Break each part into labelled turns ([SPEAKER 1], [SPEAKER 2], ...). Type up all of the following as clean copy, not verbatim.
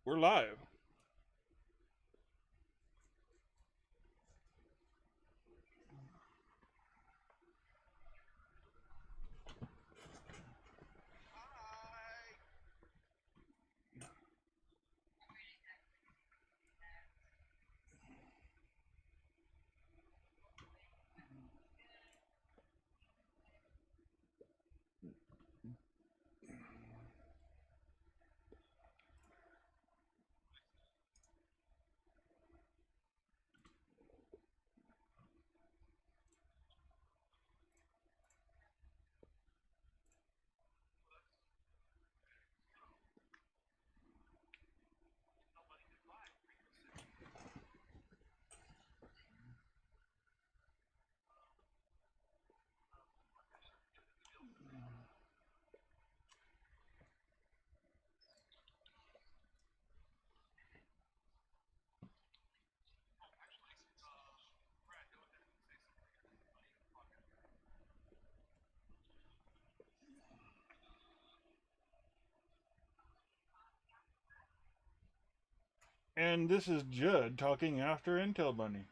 [SPEAKER 1] We're live. And this is Judd talking after Intel Bunny.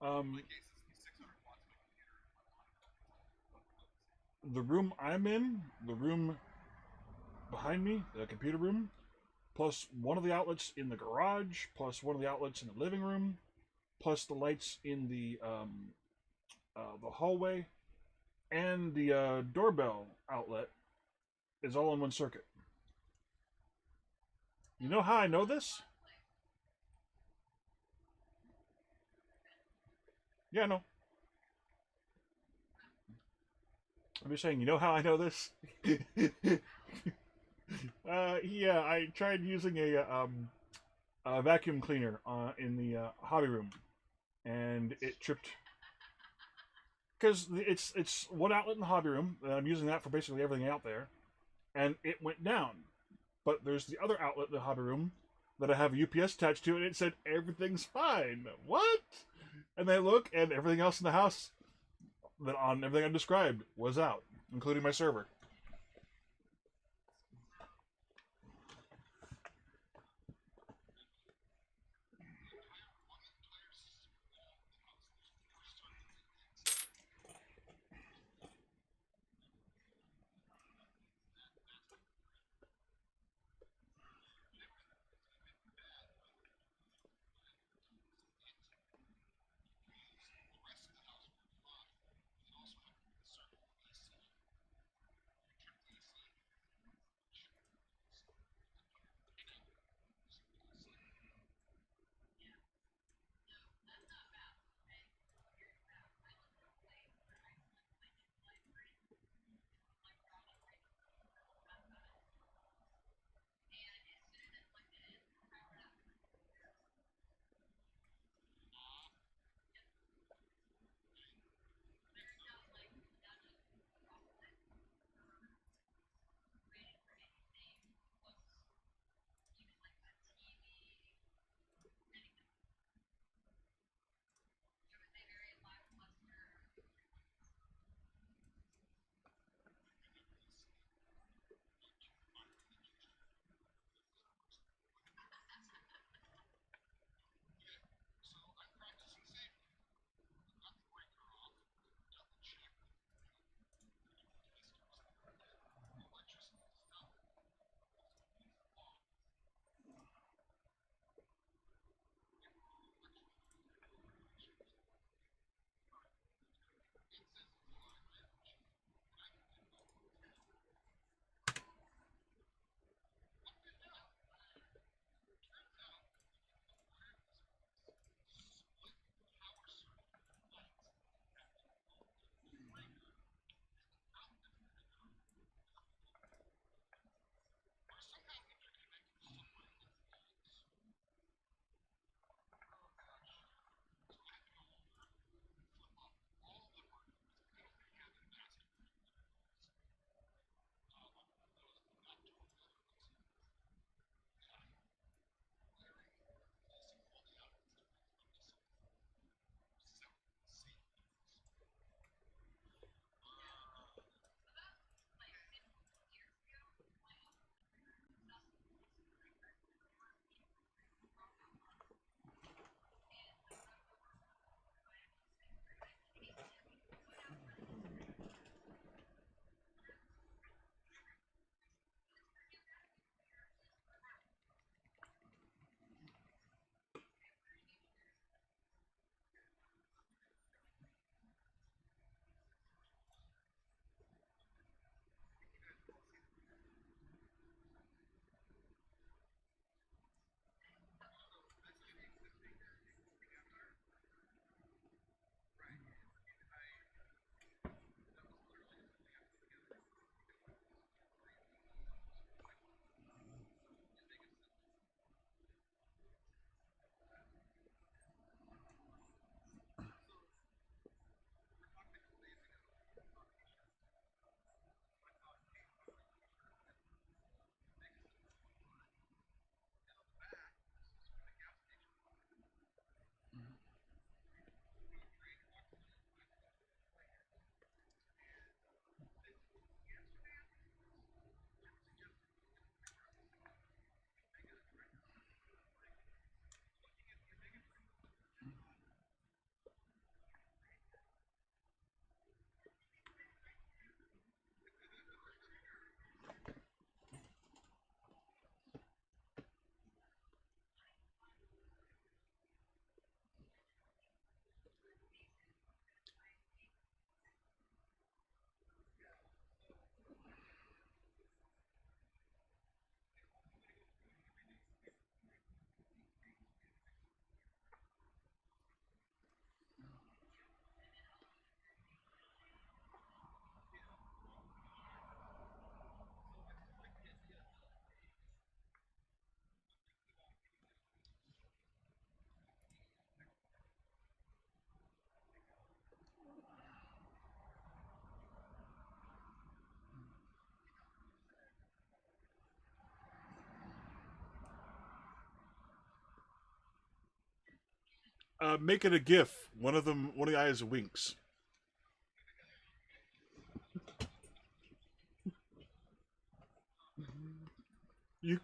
[SPEAKER 1] Um, the room I'm in, the room behind me, the computer room, plus one of the outlets in the garage, plus one of the outlets in the living room, plus the lights in the hallway, and the doorbell outlet is all in one circuit. You know how I know this? Yeah, no. I'm just saying. You know how I know this? Yeah, I tried using a vacuum cleaner in the hobby room, and it tripped because it's one outlet in the hobby room. And I'm using that for basically everything out there, and it went down. But there's the other outlet in the hobby room that I have a UPS attached to, and it said everything's fine. What? And I look, and everything else in the house that on everything I described was out, including my server. Make it a GIF. One of the eyes winks. You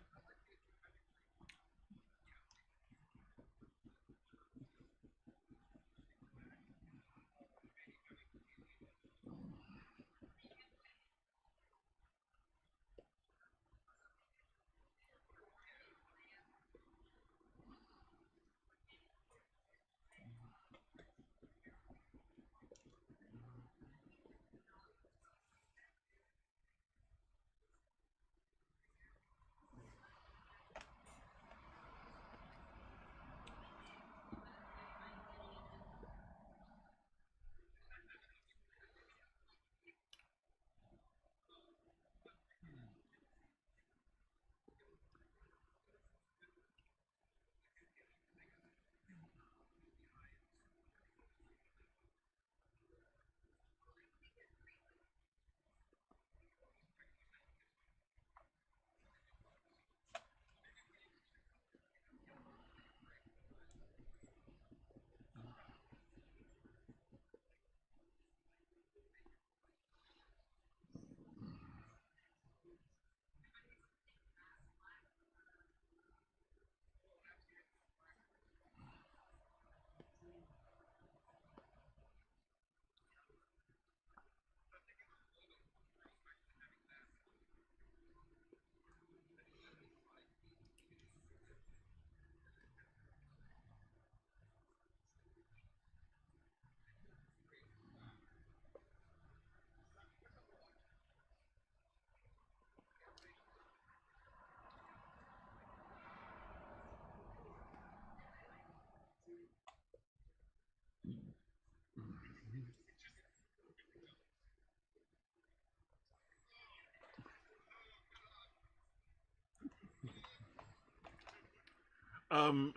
[SPEAKER 1] um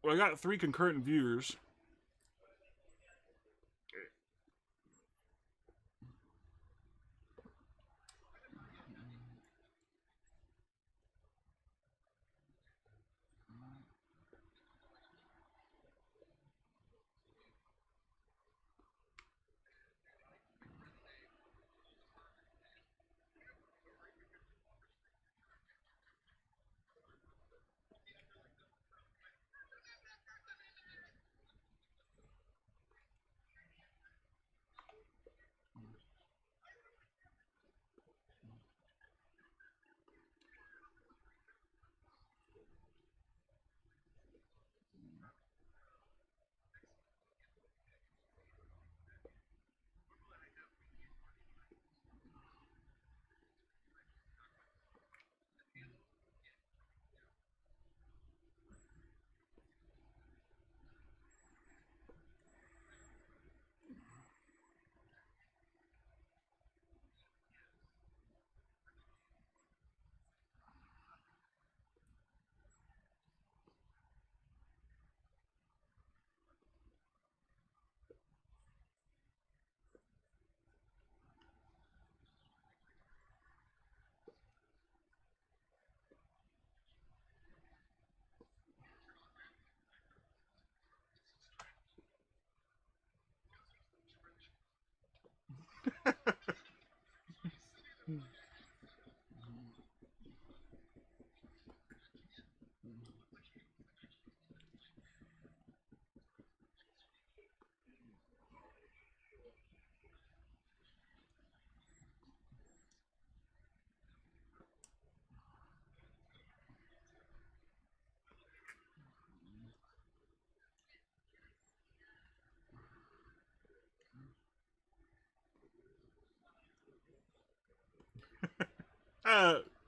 [SPEAKER 1] well, I got 3 concurrent viewers.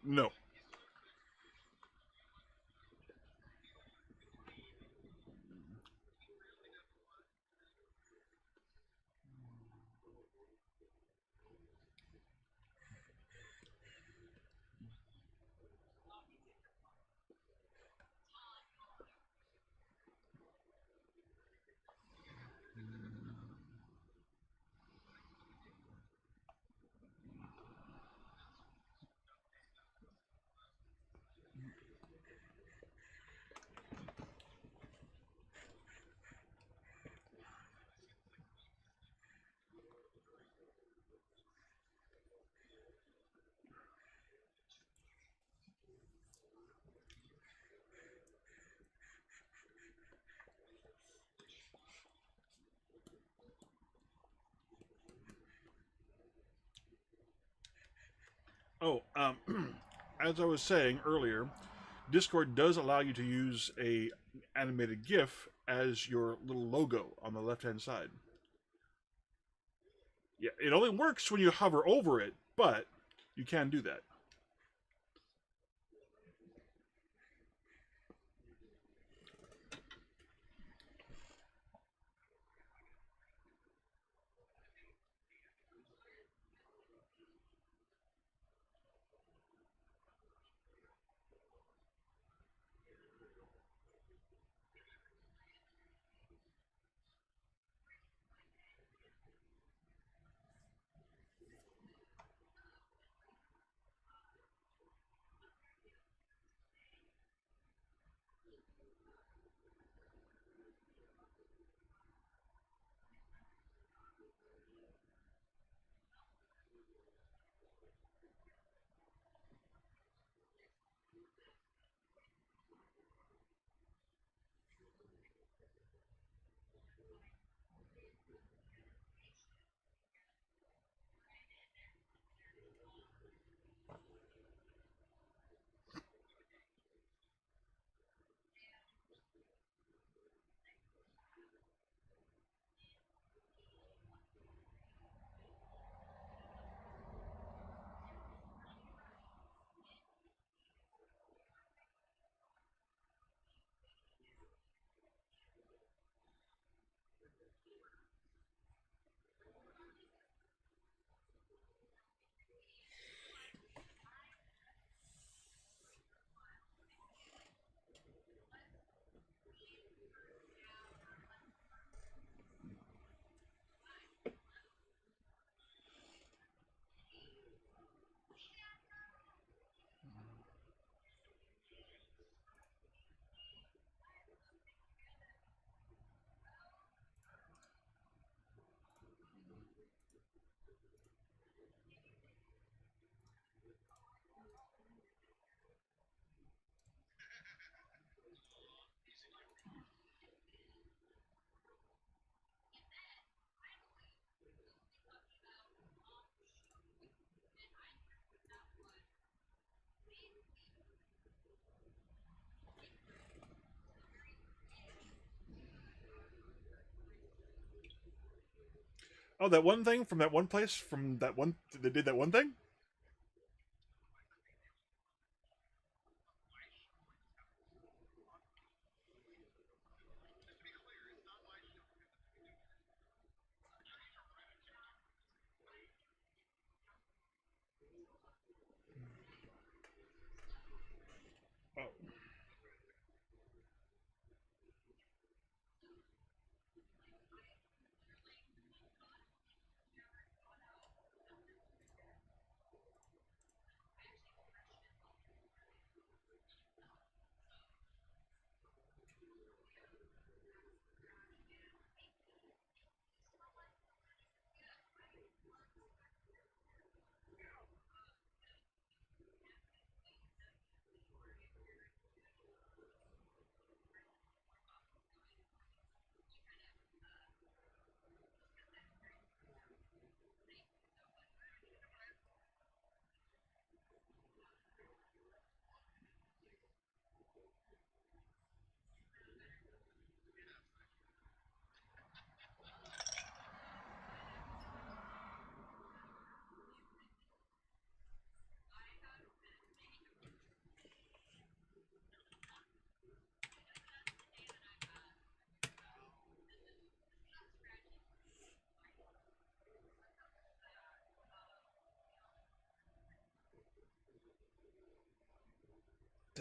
[SPEAKER 1] No. Oh, as I was saying earlier, Discord does allow you to use a animated GIF as your little logo on the left hand side. Yeah, it only works when you hover over it, but you can do that. Oh, that one thing from that one place from that one they did that one thing. Oh,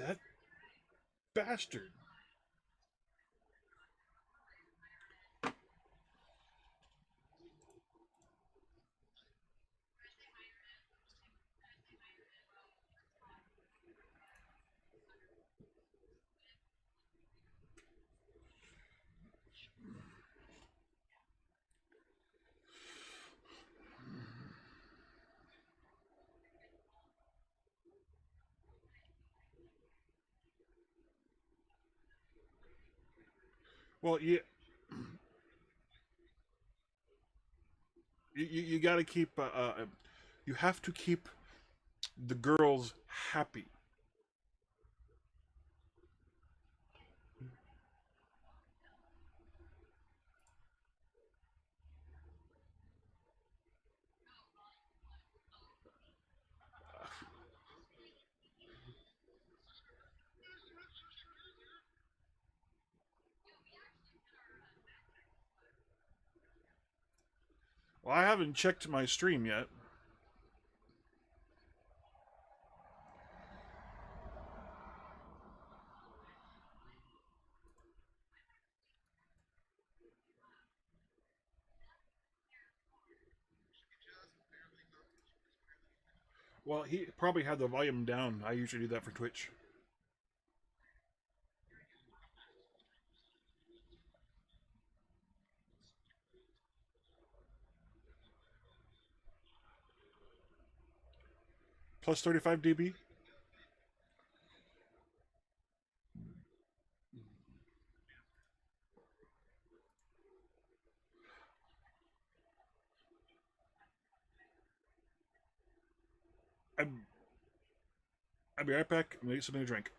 [SPEAKER 1] That bastard. Well, you got to keep. You have to keep the girls happy. Well, I haven't checked my stream yet. Well, he probably had the volume down. I usually do that for Twitch. Plus 35 dB. I'm, I'll be right back. I'm gonna get something to drink.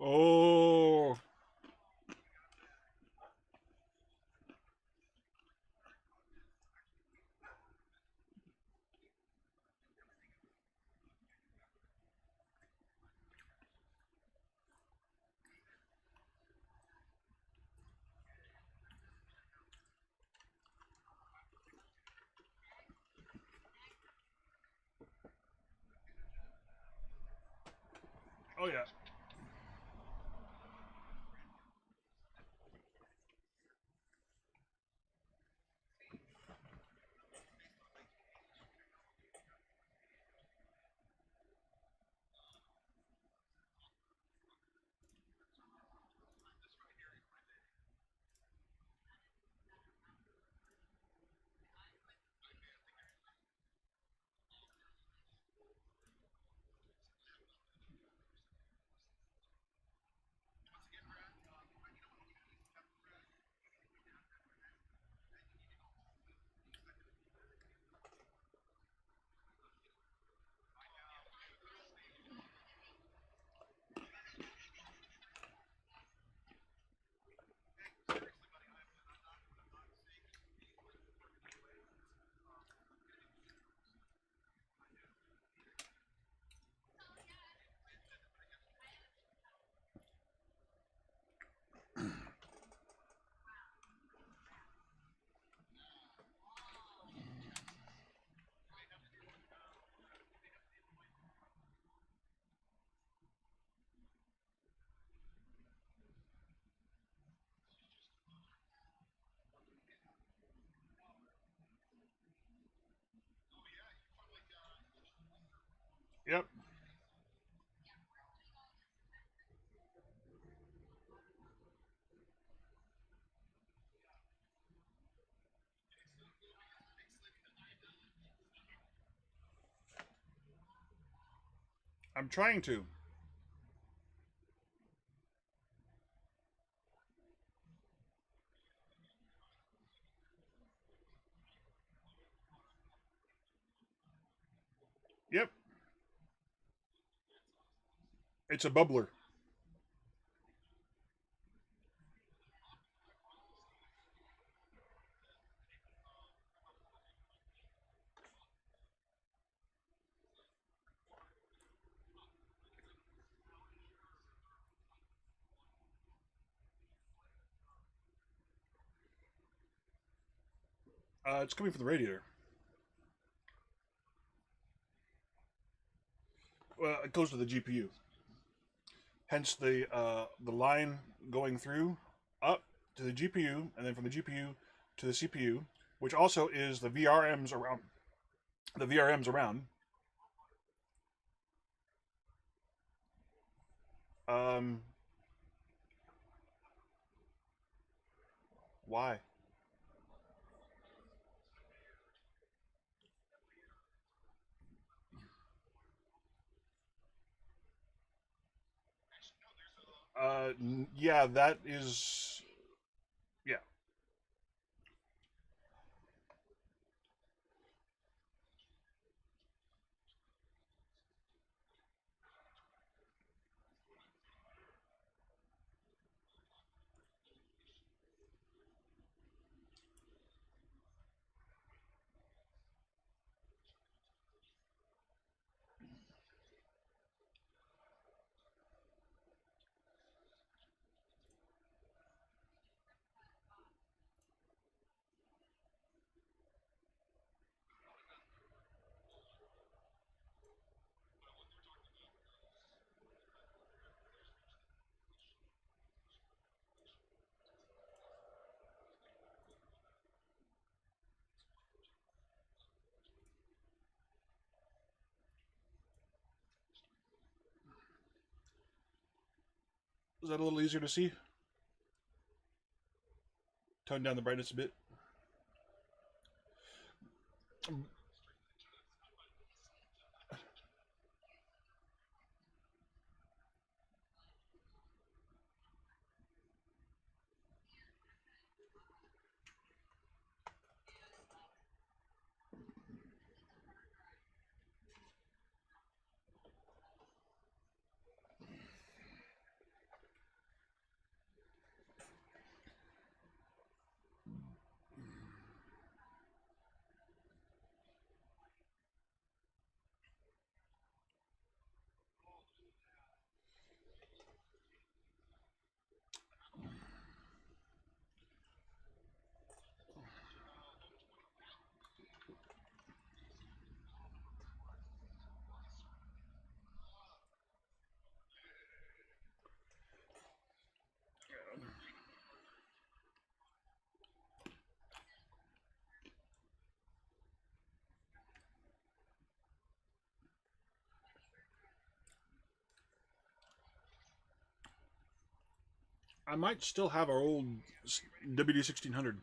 [SPEAKER 1] Oh, oh yeah. Yep. I'm trying to. Yep. It's a bubbler. It's coming from the radiator. Well, it goes to the GPU. Hence the line going through up to the GPU, and then from the GPU to the CPU, which also is the VRMs around. The VRMs around. Um, why? Yeah, that is. Yeah. Is that a little easier to see? Tone down the brightness a bit. I might still have our old WD-1600.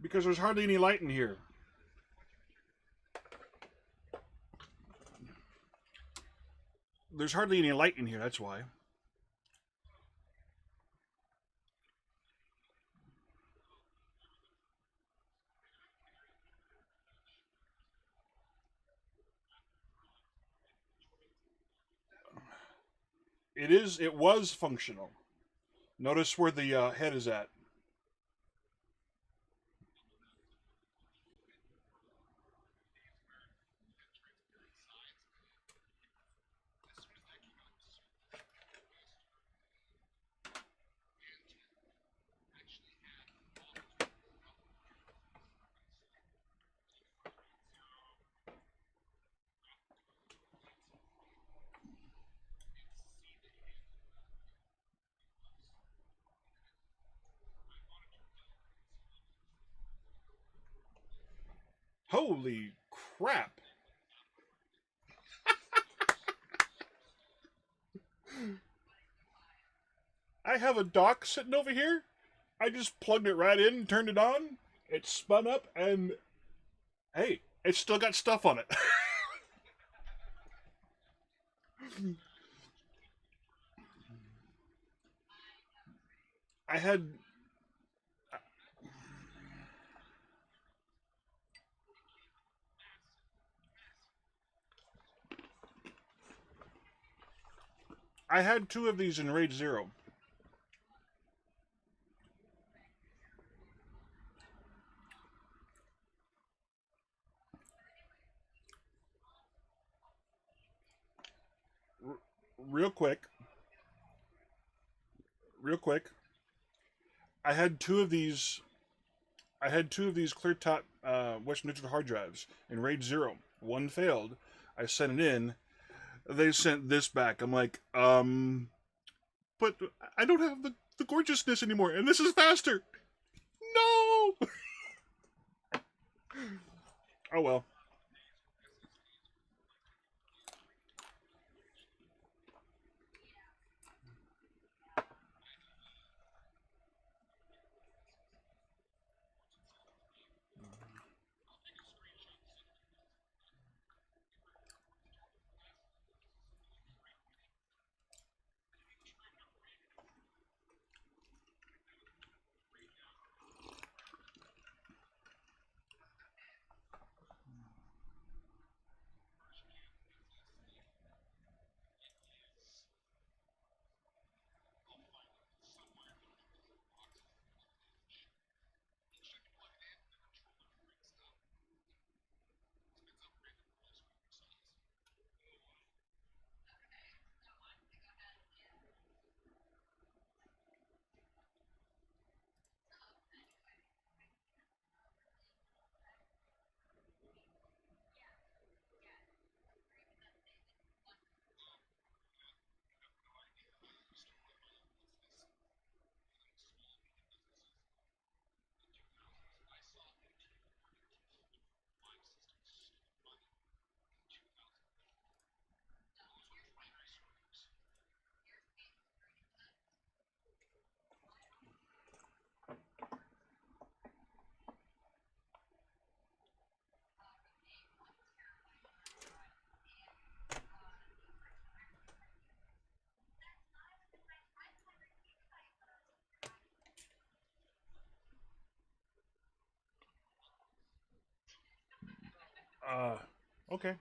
[SPEAKER 1] Because there's hardly any light in here. There's hardly any light in here, that's why. It was functional. Notice where the head is at. Holy crap. I have a dock sitting over here. I just plugged it right in, turned it on. It spun up, and hey, it's still got stuff on it. I had I had two of these in Raid Zero. R- real quick, real quick. I had two of these. I had two of these clear top Western Digital hard drives in Raid Zero. One failed. I sent it in. They sent this back. I'm like, but I don't have the gorgeousness anymore, and this is faster. No. Oh well. Okay.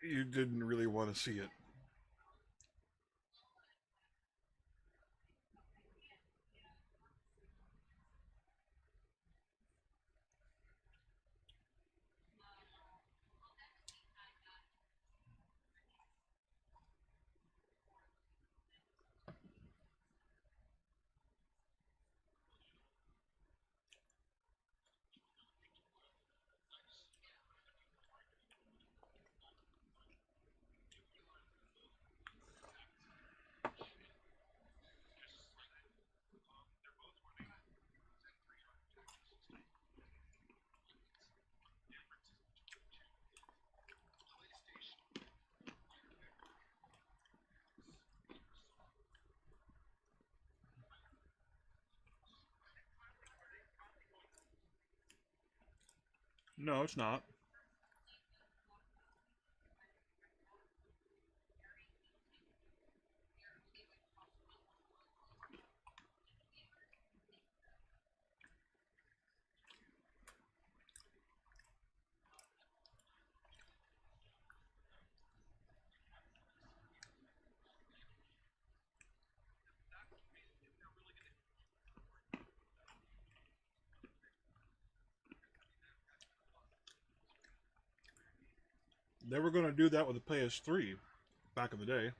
[SPEAKER 1] You didn't really want to see it. No, it's not. They were going to do that with the PS3 back in the day.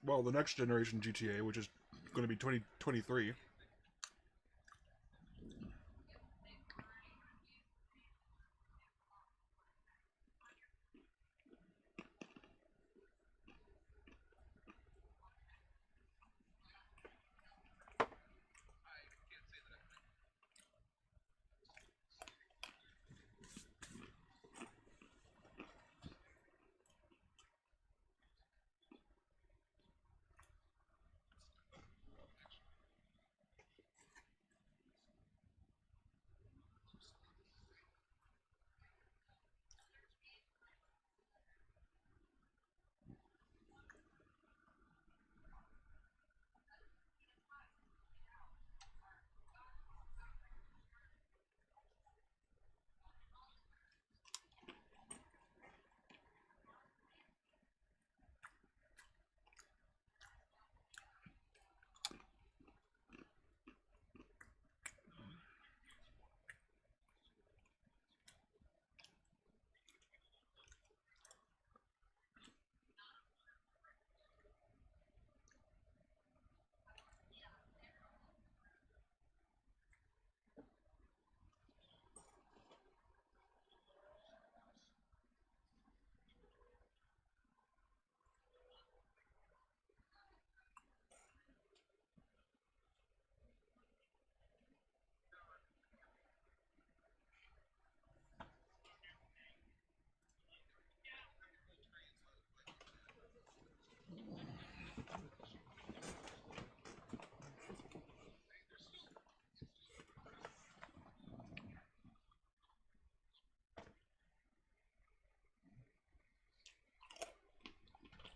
[SPEAKER 1] Well, the next generation GTA, which is going to be 2023.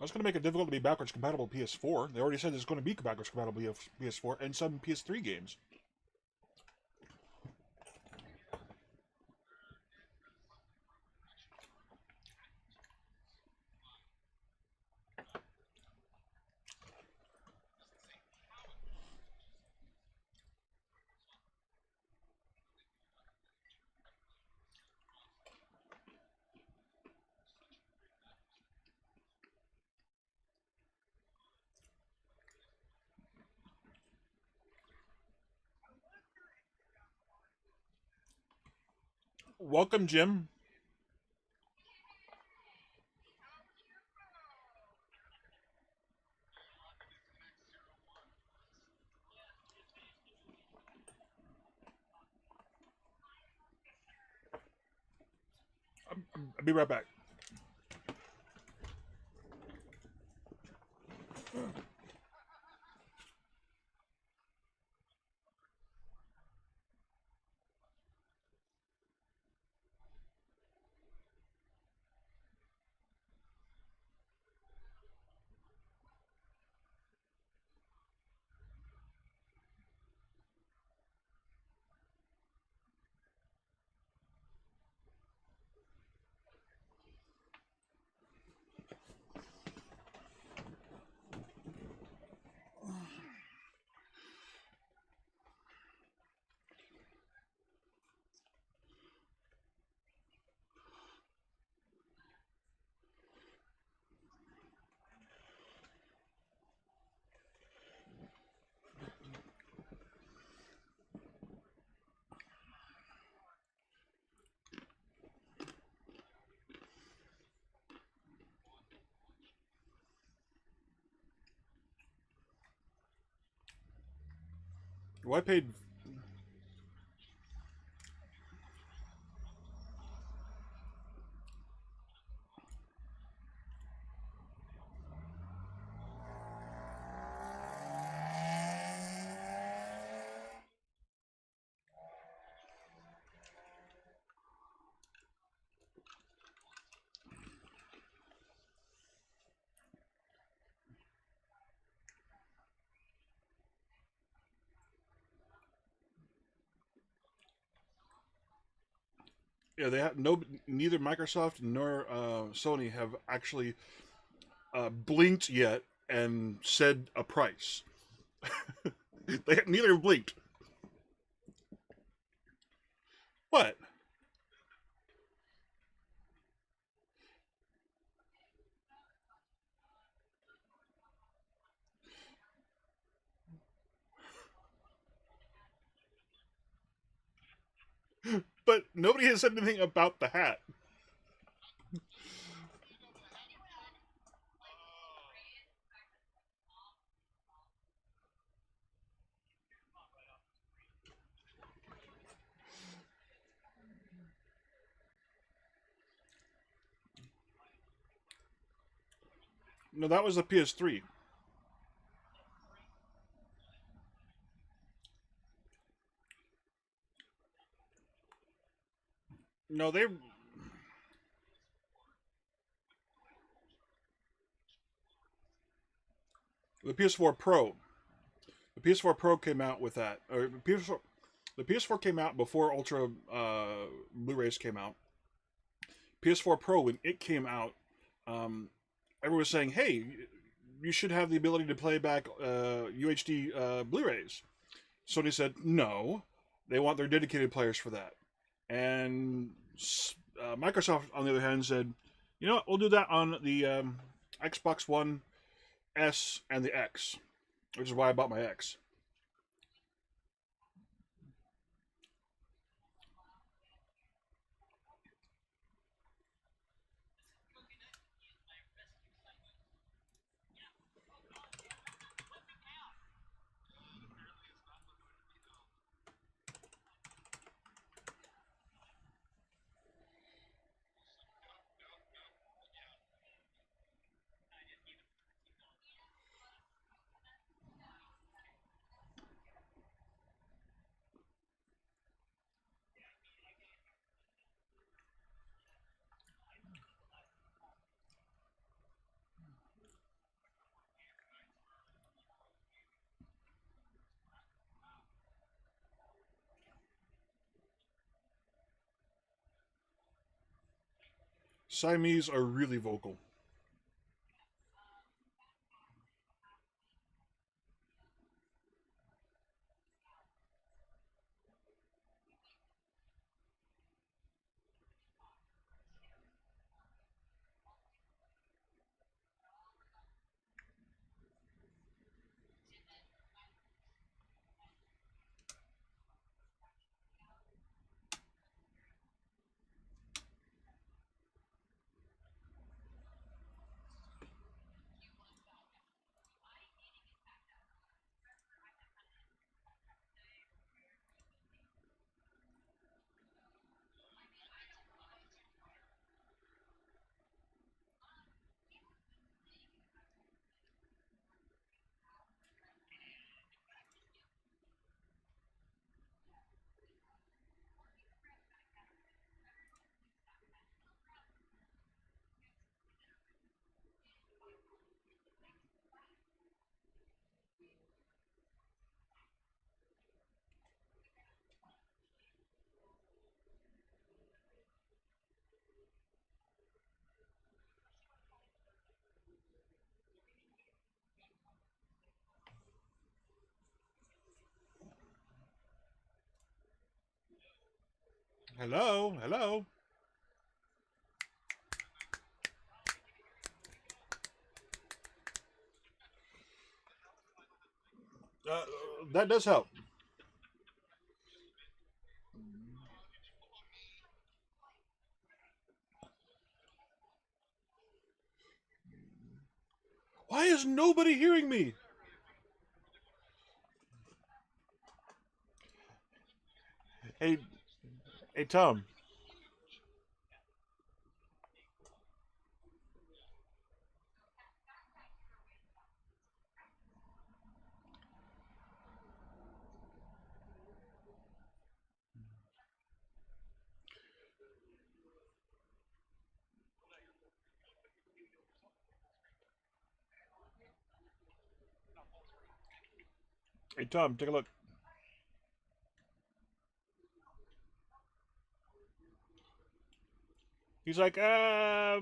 [SPEAKER 1] I was going to make it difficult to be backwards compatible PS4. They already said it's going to be backwards compatible PS4 and some PS3 games. Welcome, Jim. I'll be right back. Well, I paid. Yeah, they have no. Neither Microsoft nor Sony have actually blinked yet and said a price. Neither have blinked. What? But nobody has said anything about the hat. No, that was the PS3. No, they. The PS4 Pro. The PS4 Pro came out with that. Or the PS4 came out before Ultra Blu-rays came out. PS4 Pro, when it came out, um, everyone was saying, "Hey, you should have the ability to play back UHD Blu-rays." Sony said, "No, they want their dedicated players for that." And Microsoft, on the other hand, said, "You know what? We'll do that on the Xbox One S and the X," which is why I bought my X. Siamese are really vocal. Hello, hello. Uh, that does help. Why is nobody hearing me? Hey, hey, Tom. Hey, Tom, take a look. He's like,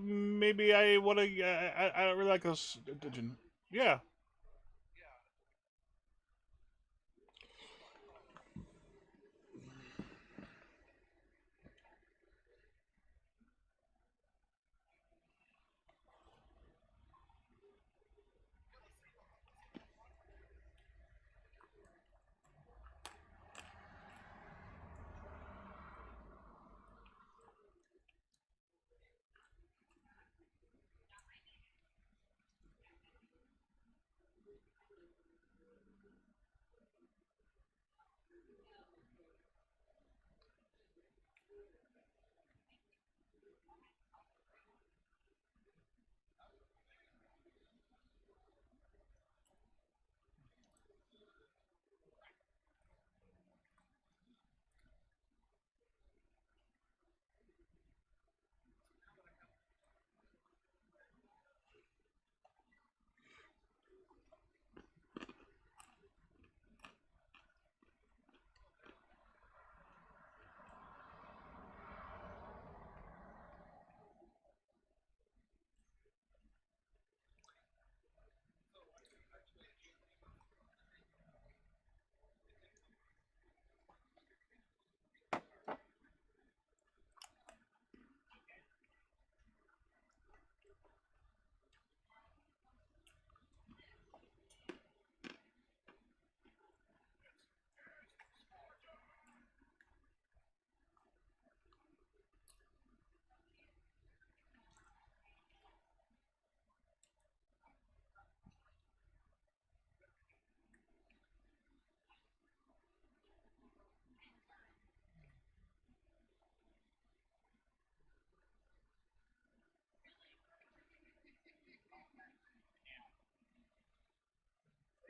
[SPEAKER 1] maybe I want to. I don't really like this. Yeah.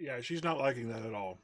[SPEAKER 1] Yeah, she's not liking that at all.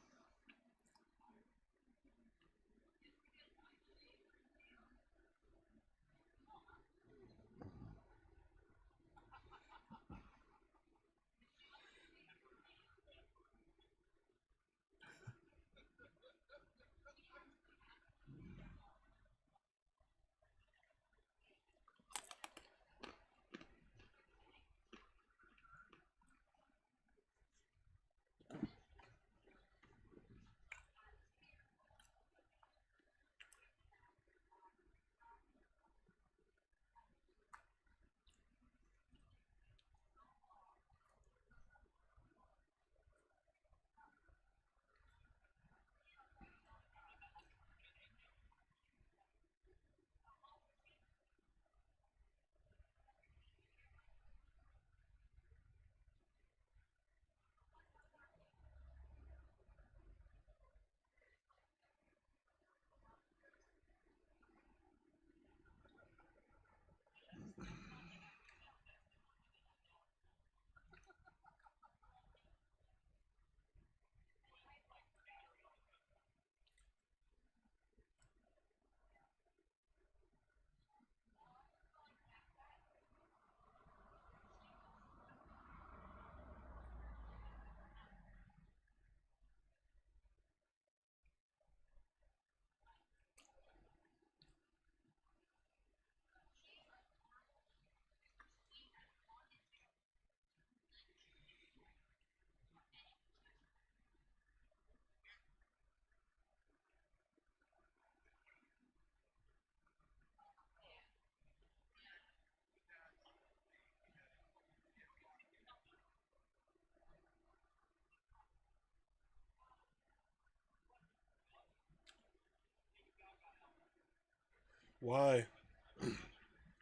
[SPEAKER 1] Why?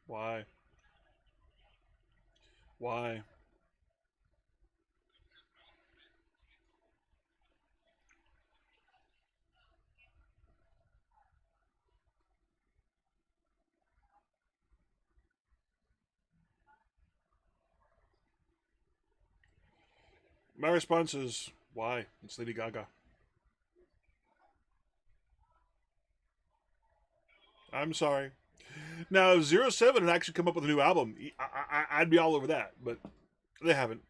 [SPEAKER 1] Why? Why? My response is why? It's Lady Gaga. I'm sorry. Now, Zero 07 had actually come up with a new album. I'd be all over that, but they haven't.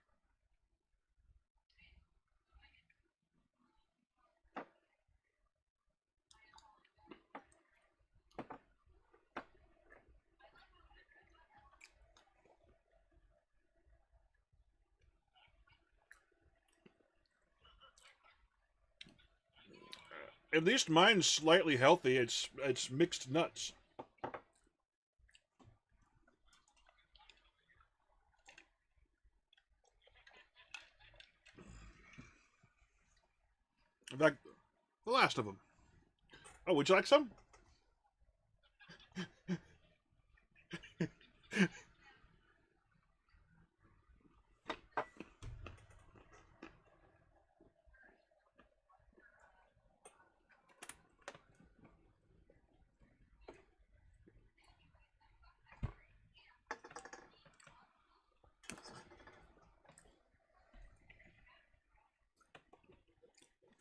[SPEAKER 1] At least mine's slightly healthy. It's mixed nuts. In fact, the last of them. Oh, would you like some?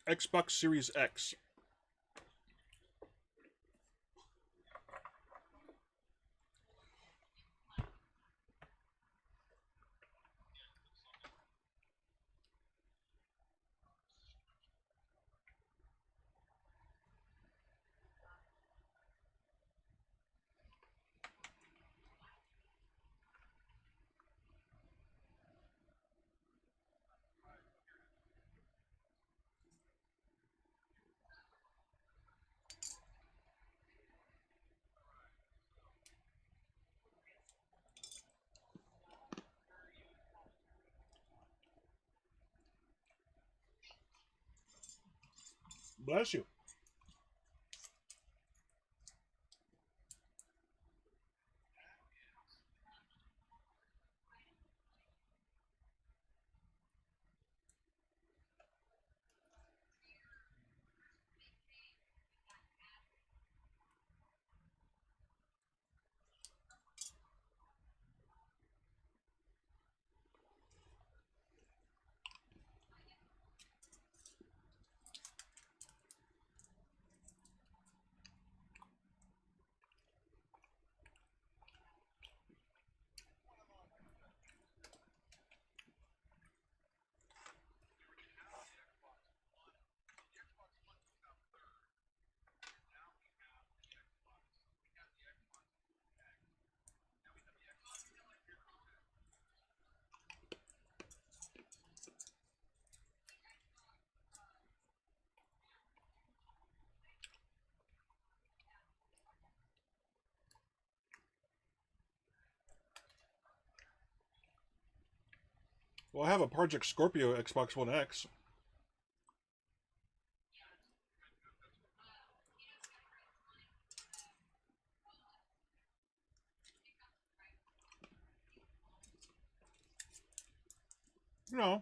[SPEAKER 1] Xbox Series X. Bless you. Well, I have a Project Scorpio Xbox One X. No.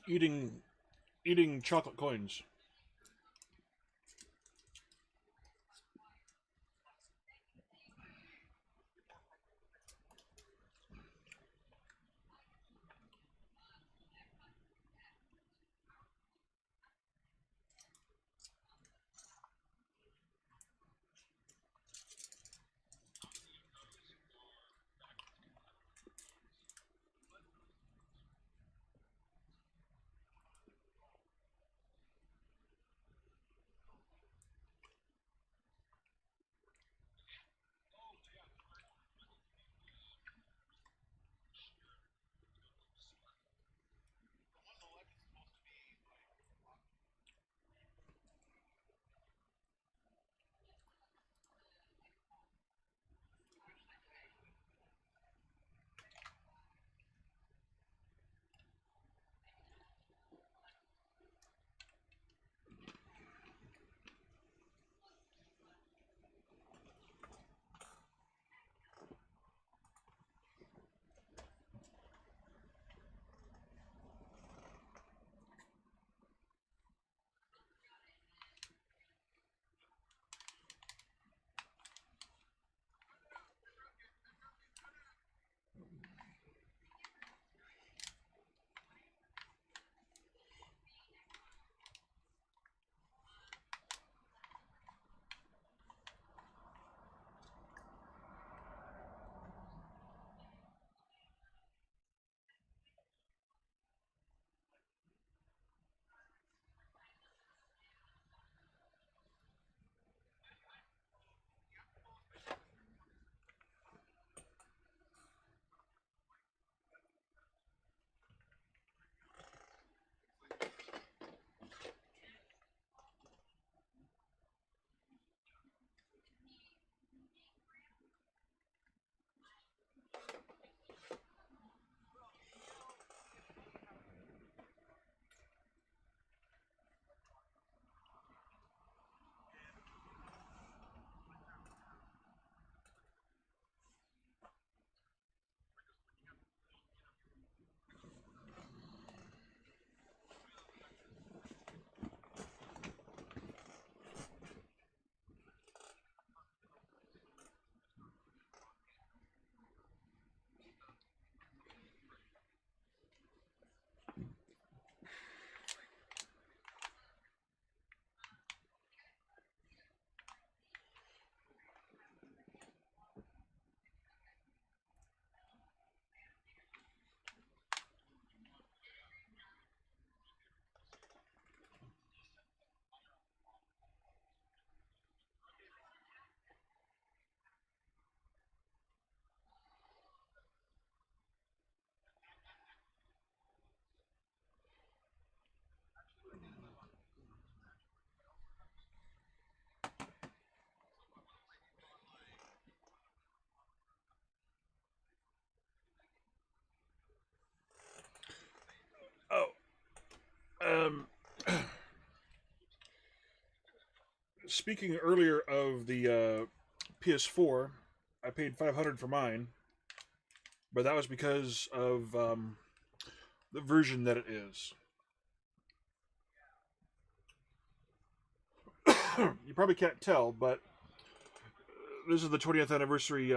[SPEAKER 1] Eating eating chocolate coins. speaking earlier of the PS4, I paid 500 for mine, but that was because of the version that it is. You probably can't tell, but this is the 20th anniversary.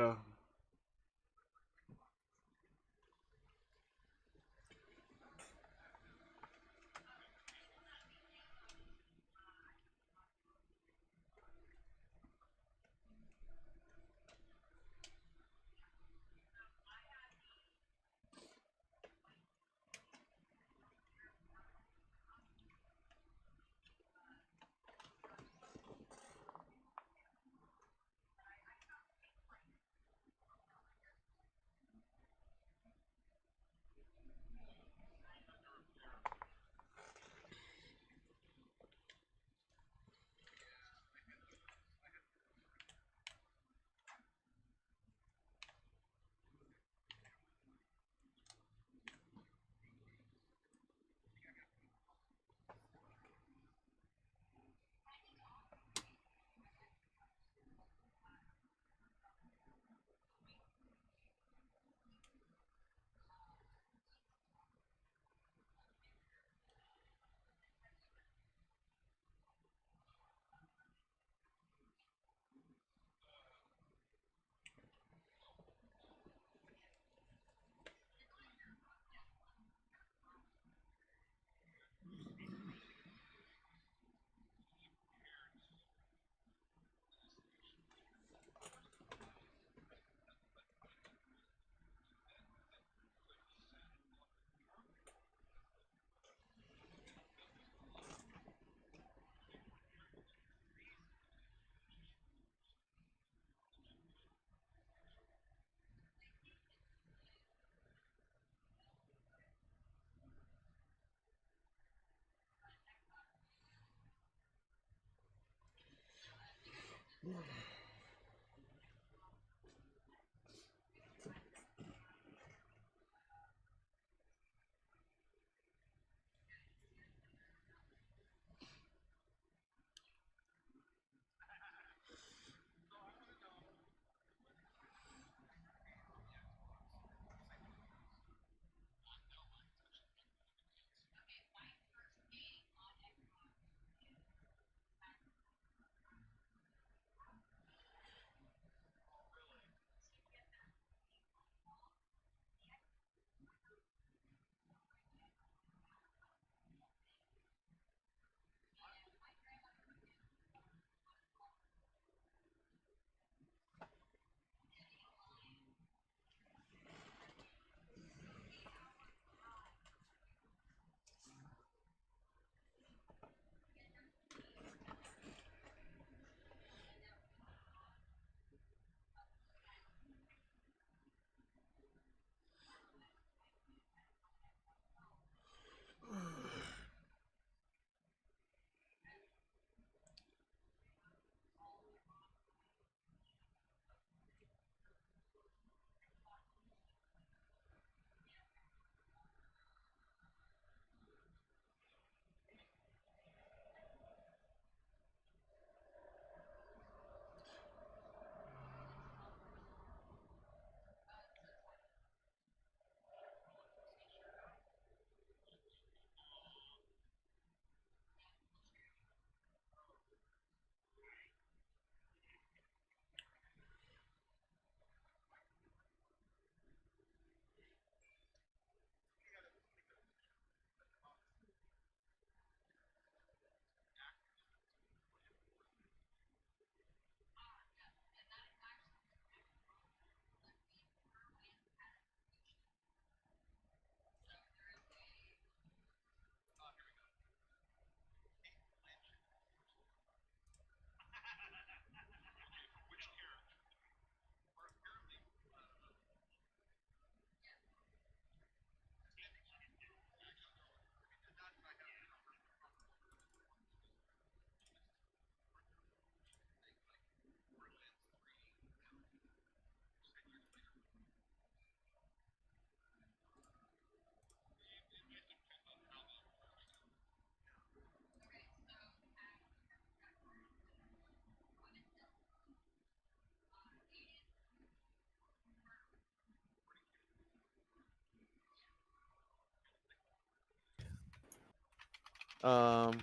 [SPEAKER 2] Um,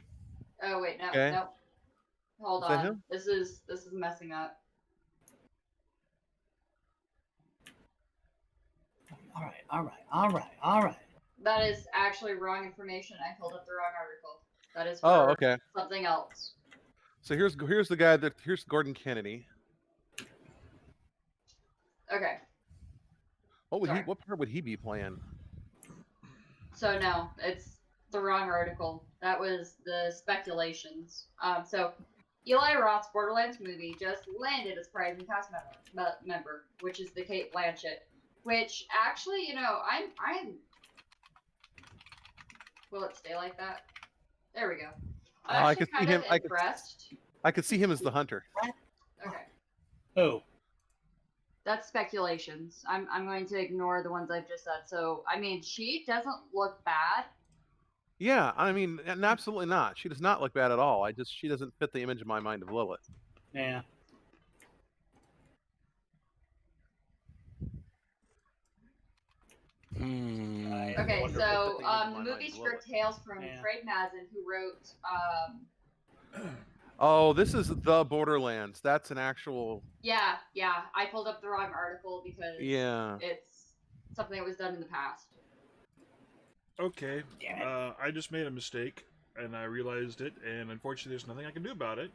[SPEAKER 3] Oh wait, no,
[SPEAKER 2] okay.
[SPEAKER 3] no. Hold
[SPEAKER 2] Is that
[SPEAKER 3] on.
[SPEAKER 2] him?
[SPEAKER 3] This is messing up.
[SPEAKER 4] All right.
[SPEAKER 3] That is actually wrong information. I pulled up the wrong article. That is
[SPEAKER 2] Oh,
[SPEAKER 3] for
[SPEAKER 2] okay.
[SPEAKER 3] something else.
[SPEAKER 2] So here's the guy here's Gordon Kennedy.
[SPEAKER 3] Okay.
[SPEAKER 2] What part would he be playing?
[SPEAKER 3] So no, it's the wrong article. That was the speculations. So Eli Roth's Borderlands movie just landed a surprising cast member, which is the Kate Blanchett. Which actually, I'm. Will it stay like that? There we go. I'm
[SPEAKER 2] I
[SPEAKER 3] actually
[SPEAKER 2] could see
[SPEAKER 3] kind
[SPEAKER 2] him.
[SPEAKER 3] of impressed.
[SPEAKER 2] I could see him as the hunter.
[SPEAKER 3] Okay.
[SPEAKER 4] Oh,
[SPEAKER 3] That's speculations. I'm going to ignore the ones I've just said. So I mean, she doesn't look bad.
[SPEAKER 2] Yeah, I mean, absolutely not. She does not look bad at all. She doesn't fit the image in my mind of Lilith.
[SPEAKER 4] yeah.
[SPEAKER 3] Okay, so the movie script hails from Craig Mazin, who wrote.
[SPEAKER 2] Oh, this is the Borderlands. That's an actual.
[SPEAKER 3] Yeah. I pulled up the wrong article because it's something that was done in the past.
[SPEAKER 1] Okay, I just made a mistake, and I realized it, and unfortunately there's nothing I can do about it.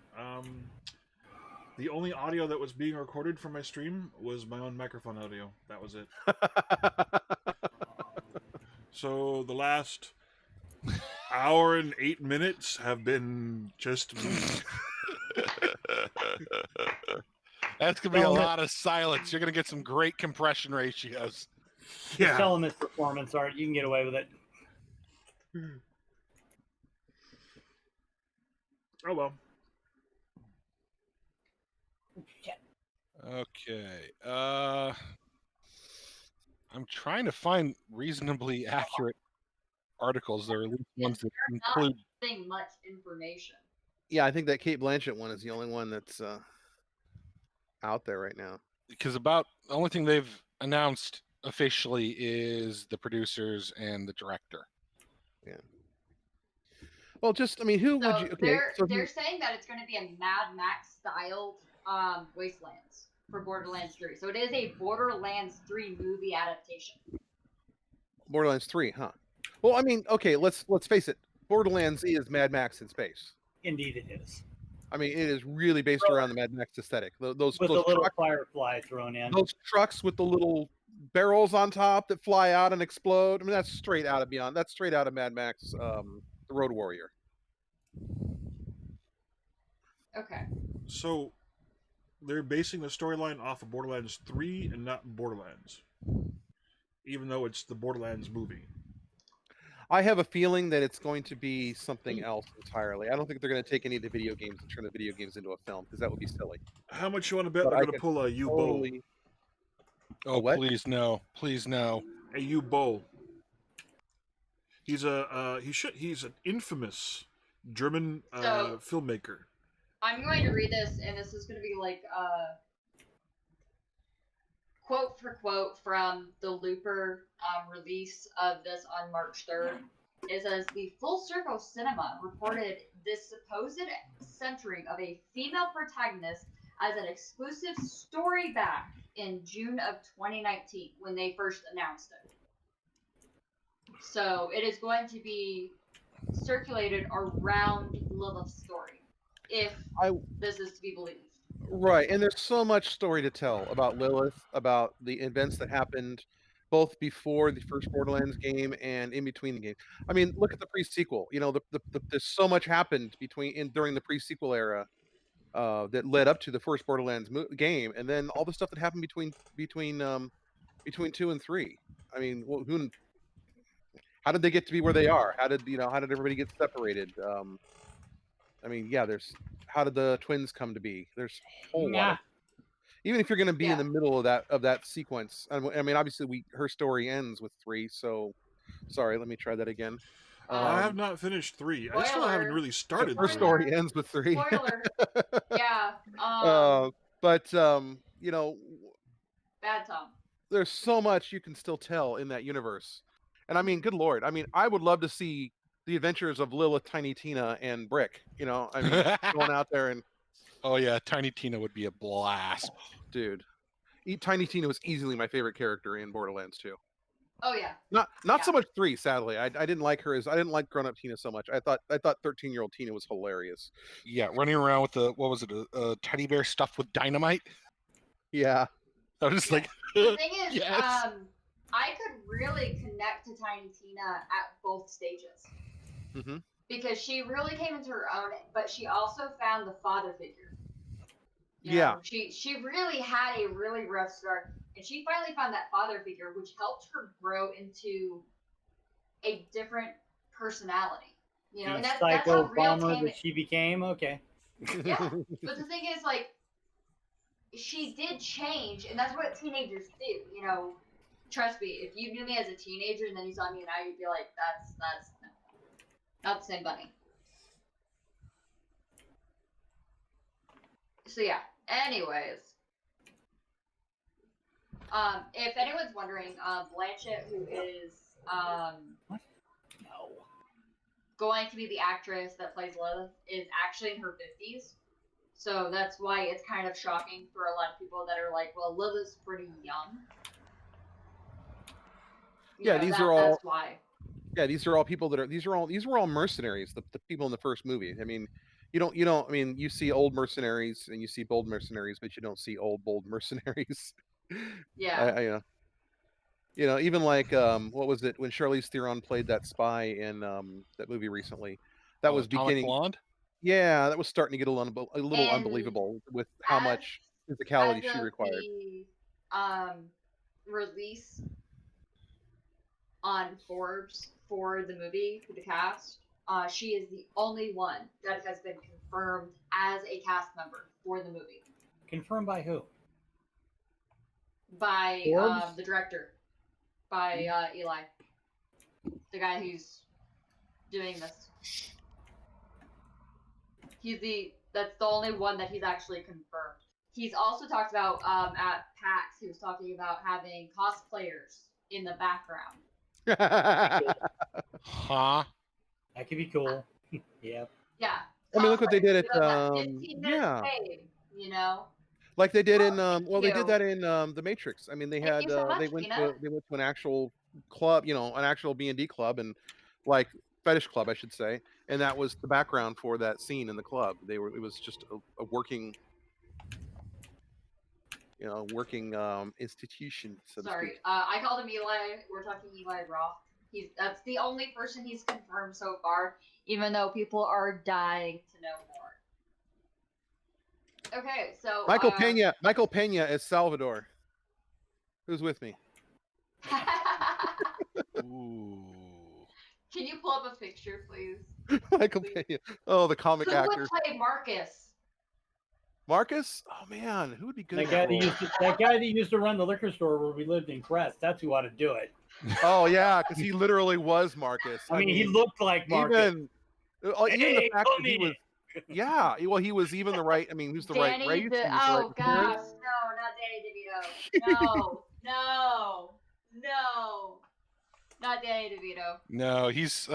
[SPEAKER 1] The only audio that was being recorded from my stream was my own microphone audio. That was it. So the last hour and 8 minutes have been just me.
[SPEAKER 5] That's going to be a lot of silence. You're going to get some great compression ratios.
[SPEAKER 4] Yeah. Just tell him his performance art. You can get away with it.
[SPEAKER 1] Oh well.
[SPEAKER 5] Okay. I'm trying to find reasonably accurate articles. There are at least ones that include
[SPEAKER 3] not much information.
[SPEAKER 2] Yeah, I think that Kate Blanchett one is the only one that's out there right now.
[SPEAKER 5] Because the only thing they've announced officially is the producers and the director.
[SPEAKER 2] Yeah. Well, who would you? Okay,
[SPEAKER 3] they're saying that it's going to be a Mad Max styled Wastelands for Borderlands 3. So it is a Borderlands 3 movie adaptation.
[SPEAKER 2] Borderlands 3, huh? Well, I mean, okay, let's face it. Borderlands is Mad Max in space.
[SPEAKER 4] Indeed, it is.
[SPEAKER 2] I mean, it is really based around the Mad Max aesthetic. Those
[SPEAKER 4] with
[SPEAKER 2] those
[SPEAKER 4] the little firefly thrown in.
[SPEAKER 2] Those trucks with the little barrels on top that fly out and explode. I mean, that's straight out of Beyond. That's straight out of Mad Max, The Road Warrior.
[SPEAKER 3] Okay.
[SPEAKER 1] So they're basing the storyline off of Borderlands 3 and not Borderlands, even though it's the Borderlands movie.
[SPEAKER 2] I have a feeling that it's going to be something else entirely. I don't think they're going to take any of the video games and turn the video games into a film, because that would be silly.
[SPEAKER 1] How much you want to bet they're going to pull a U-Bow?
[SPEAKER 5] Oh, please no! Please no!
[SPEAKER 1] A U-Bow. He's he's an infamous German filmmaker.
[SPEAKER 3] I'm going to read this, and this is going to be like quote for quote from the Looper release of this on March 3rd. It says, the Full Circle Cinema reported this supposed centering of a female protagonist as an exclusive story back in June of 2019 when they first announced it. So it is going to be circulated around Lilith's story, if this is to be believed.
[SPEAKER 2] Right, and there's so much story to tell about Lilith, about the events that happened both before the first Borderlands game and in between the game. I mean, look at the pre-sequel. You know, there's so much happened during the pre-sequel era that led up to the first Borderlands game, and then all the stuff that happened between 2 and 3. I mean, how did they get to be where they are? How did everybody get separated? I mean, yeah, how did the twins come to be? There's a whole lot. Even if you're going to be in the middle of that sequence, I mean, obviously her story ends with 3. So, sorry, let me try that again.
[SPEAKER 1] I have not finished 3. I still haven't really started.
[SPEAKER 2] Her story ends with 3.
[SPEAKER 3] Spoiler. Yeah.
[SPEAKER 2] But you know,
[SPEAKER 3] bad Tom.
[SPEAKER 2] There's so much you can still tell in that universe, and I mean, good lord, I mean, I would love to see the adventures of Lilith, Tiny Tina, and Brick. You know, I mean, going out there and
[SPEAKER 5] Oh yeah, Tiny Tina would be a blast.
[SPEAKER 2] dude, Tiny Tina was easily my favorite character in Borderlands 2.
[SPEAKER 3] Oh yeah.
[SPEAKER 2] Not
[SPEAKER 3] Yeah.
[SPEAKER 2] so much 3, sadly. I didn't like her as I didn't like grown up Tina so much. I thought 13-year-old Tina was hilarious.
[SPEAKER 5] Yeah, running around with a teddy bear stuffed with dynamite.
[SPEAKER 2] Yeah.
[SPEAKER 5] I was just like,
[SPEAKER 3] The thing is,
[SPEAKER 5] Yes.
[SPEAKER 3] I could really connect to Tiny Tina at both stages.
[SPEAKER 2] Mhm.
[SPEAKER 3] Because she really came into her own, but she also found the father figure. You
[SPEAKER 2] Yeah.
[SPEAKER 3] know, she really had a really rough start, and she finally found that father figure, which helped her grow into a different personality. You know,
[SPEAKER 4] The
[SPEAKER 3] and that's how
[SPEAKER 4] psycho
[SPEAKER 3] real
[SPEAKER 4] bomber
[SPEAKER 3] tame.
[SPEAKER 4] that she became. Okay.
[SPEAKER 3] Yeah, but the thing is, like, she did change, and that's what teenagers do. You know, trust me, if you knew me as a teenager and then you saw me now, you'd be like, that's not the same bunny. So yeah. Anyways, if anyone's wondering, Blanchett, who is
[SPEAKER 4] No.
[SPEAKER 3] going to be the actress that plays Lilith, is actually in her 50s. So that's why it's kind of shocking for a lot of people that are like, well, Lilith's pretty young.
[SPEAKER 2] Yeah, these are all-
[SPEAKER 3] That's why.
[SPEAKER 2] Yeah, these are all people that are these were all mercenaries, the people in the first movie. I mean, you don't I mean, you see old mercenaries and you see bold mercenaries, but you don't see old bold mercenaries.
[SPEAKER 3] Yeah.
[SPEAKER 2] You know, even like what was it when Charlize Theron played that spy in that movie recently? That was
[SPEAKER 5] Atomic
[SPEAKER 2] beginning.
[SPEAKER 5] Blonde.
[SPEAKER 2] Yeah, that was starting to get a little
[SPEAKER 3] And
[SPEAKER 2] unbelievable with how
[SPEAKER 3] as-
[SPEAKER 2] much physicality
[SPEAKER 3] As
[SPEAKER 2] she
[SPEAKER 3] of
[SPEAKER 2] required.
[SPEAKER 3] the release on Forbes for the movie, for the cast, she is the only one that has been confirmed as a cast member for the movie
[SPEAKER 4] Confirmed by who?
[SPEAKER 3] by
[SPEAKER 4] Forbes?
[SPEAKER 3] the director, by Eli, the guy who's doing this. That's the only one that he's actually confirmed. He's also talked about at PAX. He was talking about having cosplayers in the background.
[SPEAKER 5] Huh?
[SPEAKER 4] That could be cool. Yeah.
[SPEAKER 3] Yeah.
[SPEAKER 2] I mean, look what they did at
[SPEAKER 3] cosplayers, give them that 15 minutes
[SPEAKER 2] yeah,
[SPEAKER 3] fame, you know.
[SPEAKER 2] like they did in
[SPEAKER 3] Thank
[SPEAKER 2] well, they did
[SPEAKER 3] you.
[SPEAKER 2] that in the Matrix. I mean, they
[SPEAKER 3] Thank
[SPEAKER 2] had
[SPEAKER 3] you so much,
[SPEAKER 2] they went
[SPEAKER 3] Peanut.
[SPEAKER 2] to an actual club, you know, an actual B&D club, and like fetish club, I should say, and that was the background for that scene in the club. It was just a working, you know, working institution, so to
[SPEAKER 3] Sorry,
[SPEAKER 2] speak.
[SPEAKER 3] I called him Eli. We're talking Eli Roth. That's the only person he's confirmed so far, even though people are dying to know more. Okay, so
[SPEAKER 2] Michael Pena is Salvador. Who's with me?
[SPEAKER 5] Ooh.
[SPEAKER 3] Can you pull up a picture, please?
[SPEAKER 2] Michael Pena. Oh, the comic
[SPEAKER 3] Who
[SPEAKER 2] actor.
[SPEAKER 3] would play Marcus?
[SPEAKER 2] Marcus? Oh man, who would be good?
[SPEAKER 4] That guy that used to run the liquor store where we lived in Crest. That's who ought to do it.
[SPEAKER 2] Oh yeah, because he literally was Marcus.
[SPEAKER 4] I mean, he looked like Marcus.
[SPEAKER 2] Even the
[SPEAKER 4] Hey,
[SPEAKER 2] fact that he
[SPEAKER 4] Tony!
[SPEAKER 2] was, yeah, well, he was even the right. I mean, who's the right
[SPEAKER 3] Danny
[SPEAKER 2] race?
[SPEAKER 3] De-
[SPEAKER 2] He was the
[SPEAKER 3] oh
[SPEAKER 2] right appearance.
[SPEAKER 3] gosh, no, not Danny DeVito. No, not Danny DeVito.
[SPEAKER 5] No, he's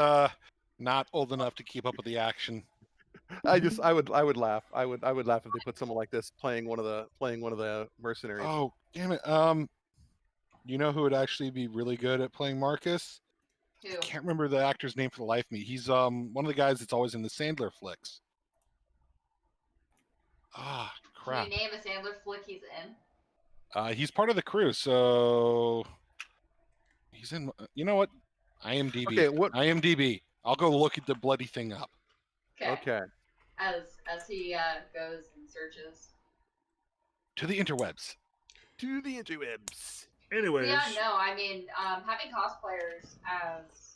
[SPEAKER 5] not old enough to keep up with the action.
[SPEAKER 2] I would laugh. I would laugh if they put someone like this playing one of the mercenaries.
[SPEAKER 5] Oh, damn it. You know who would actually be really good at playing Marcus?
[SPEAKER 3] Who?
[SPEAKER 5] I can't remember the actor's name for the life of me. He's one of the guys that's always in the Sandler flicks. Ah, crap.
[SPEAKER 3] Can you name a Sandler flick he's in?
[SPEAKER 5] He's part of the crew, so he's in. You know what? IMDb.
[SPEAKER 2] Okay, what?
[SPEAKER 5] IMDb. I'll go look at the bloody thing up.
[SPEAKER 2] Okay.
[SPEAKER 3] As he goes and searches.
[SPEAKER 5] To the interwebs.
[SPEAKER 2] To the interwebs.
[SPEAKER 1] Anyways,
[SPEAKER 3] Yeah, no, I mean, having cosplayers as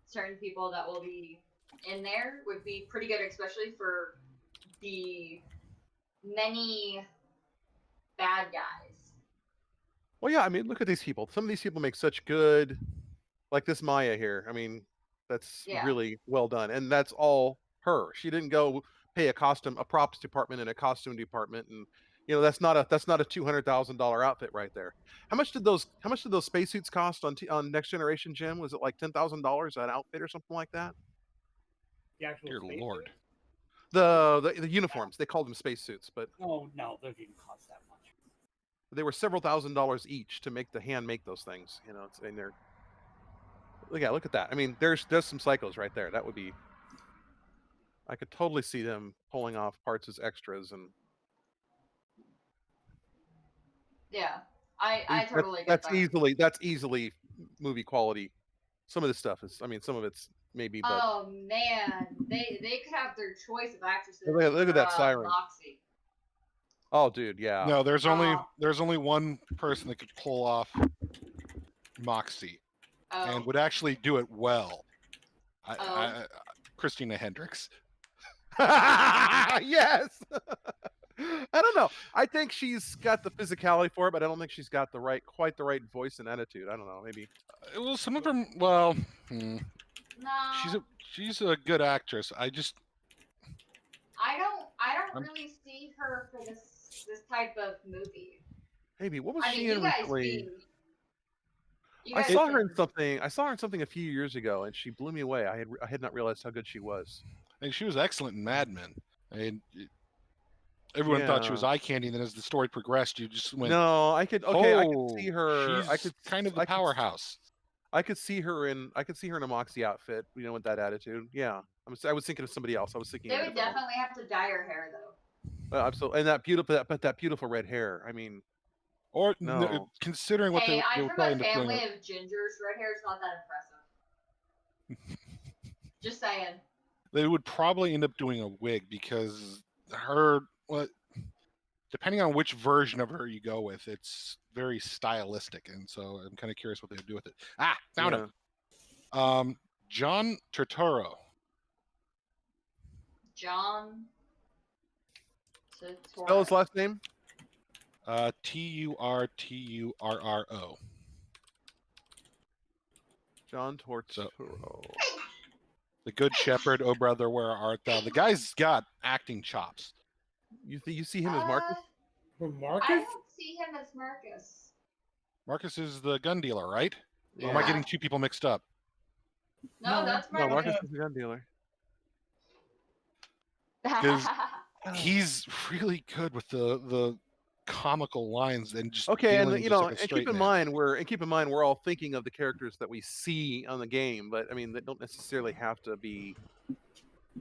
[SPEAKER 3] certain people that will be in there would be pretty good, especially for the many bad guys.
[SPEAKER 2] Well, yeah. I mean, look at these people. Some of these people make such good, like this Maya here. I mean, that's
[SPEAKER 3] Yeah.
[SPEAKER 2] really well done, and that's all her. She didn't go pay a props department and a costume department and That's not a $200,000 outfit right there. How much did those spacesuits cost on Next Generation, Jim? Was it like $10,000 an outfit or something like that?
[SPEAKER 4] The actual
[SPEAKER 5] Dear
[SPEAKER 4] space
[SPEAKER 5] Lord.
[SPEAKER 4] suit?
[SPEAKER 2] The uniforms, they called them spacesuits, but
[SPEAKER 4] Oh no, those didn't cost that much.
[SPEAKER 2] they were several $1,000s each to make those things. And they're look at that. I mean, there's some psychos right there. That would be. I could totally see them pulling off parts as extras, and
[SPEAKER 3] Yeah, I totally get
[SPEAKER 2] that's
[SPEAKER 3] that.
[SPEAKER 2] that's easily movie quality. Some of this stuff is, I mean, some of it's maybe, but
[SPEAKER 3] Oh man, they could have their choice of actresses.
[SPEAKER 2] Look at that siren.
[SPEAKER 3] Moxie.
[SPEAKER 2] Oh, dude, yeah.
[SPEAKER 5] No, there's only
[SPEAKER 3] Oh.
[SPEAKER 5] one person that could pull off Moxie
[SPEAKER 3] Oh.
[SPEAKER 5] and would actually do it well.
[SPEAKER 3] Oh.
[SPEAKER 5] Christina Hendricks.
[SPEAKER 2] Yes. I don't know. I think she's got the physicality for it, but I don't think she's got quite the right voice and attitude. I don't know. Maybe.
[SPEAKER 5] Well, some of them. Well,
[SPEAKER 3] No.
[SPEAKER 5] she's a good actress. I
[SPEAKER 3] don't really see her for this type of movie.
[SPEAKER 2] Maybe. What was
[SPEAKER 3] I
[SPEAKER 2] she
[SPEAKER 3] mean,
[SPEAKER 2] in
[SPEAKER 3] you guys
[SPEAKER 2] recently?
[SPEAKER 3] being.
[SPEAKER 2] I saw her in something. I saw her in something a few years ago, and she blew me away. I had not realized how good she was.
[SPEAKER 5] mean, she was excellent in Mad Men. I mean, everyone thought she was eye candy. And then as the story progressed, you just went.
[SPEAKER 2] No, I could see her.
[SPEAKER 5] She's kind of the powerhouse.
[SPEAKER 2] I could see her in a Moxie outfit, with that attitude. Yeah, I was thinking of somebody else. I was thinking.
[SPEAKER 3] They would definitely have to dye her hair though.
[SPEAKER 2] Absolutely, and that beautiful red hair. I mean,
[SPEAKER 5] or
[SPEAKER 2] no.
[SPEAKER 5] Considering what
[SPEAKER 3] Hey,
[SPEAKER 5] they
[SPEAKER 3] I'm
[SPEAKER 5] were
[SPEAKER 3] from a
[SPEAKER 5] trying to
[SPEAKER 3] family
[SPEAKER 5] bring.
[SPEAKER 3] of gingers. Red hair is not that impressive. Just saying.
[SPEAKER 5] They would probably end up doing a wig because depending on which version of her you go with, it's very stylistic, and so I'm kind of curious what they would do with it. Found it. John Turturro.
[SPEAKER 3] John.
[SPEAKER 2] Spell his last name.
[SPEAKER 5] Turturro.
[SPEAKER 2] John Turturro.
[SPEAKER 5] The Good Shepherd, Oh Brother, Where Art Thou? The guy's got acting chops.
[SPEAKER 2] You see him as Marcus?
[SPEAKER 4] Marcus?
[SPEAKER 3] I don't see him as Marcus.
[SPEAKER 5] Marcus is the gun dealer, right?
[SPEAKER 2] Yeah.
[SPEAKER 5] Or am I getting two people mixed up?
[SPEAKER 3] No, that's
[SPEAKER 2] No,
[SPEAKER 3] Marcus.
[SPEAKER 2] Marcus is the gun dealer.
[SPEAKER 5] Because he's really good with the comical lines and just
[SPEAKER 2] Okay, and
[SPEAKER 5] dealing just like a
[SPEAKER 2] and
[SPEAKER 5] straight
[SPEAKER 2] keep in
[SPEAKER 5] man.
[SPEAKER 2] mind we're all thinking of the characters that we see on the game, but I mean they don't necessarily have to be.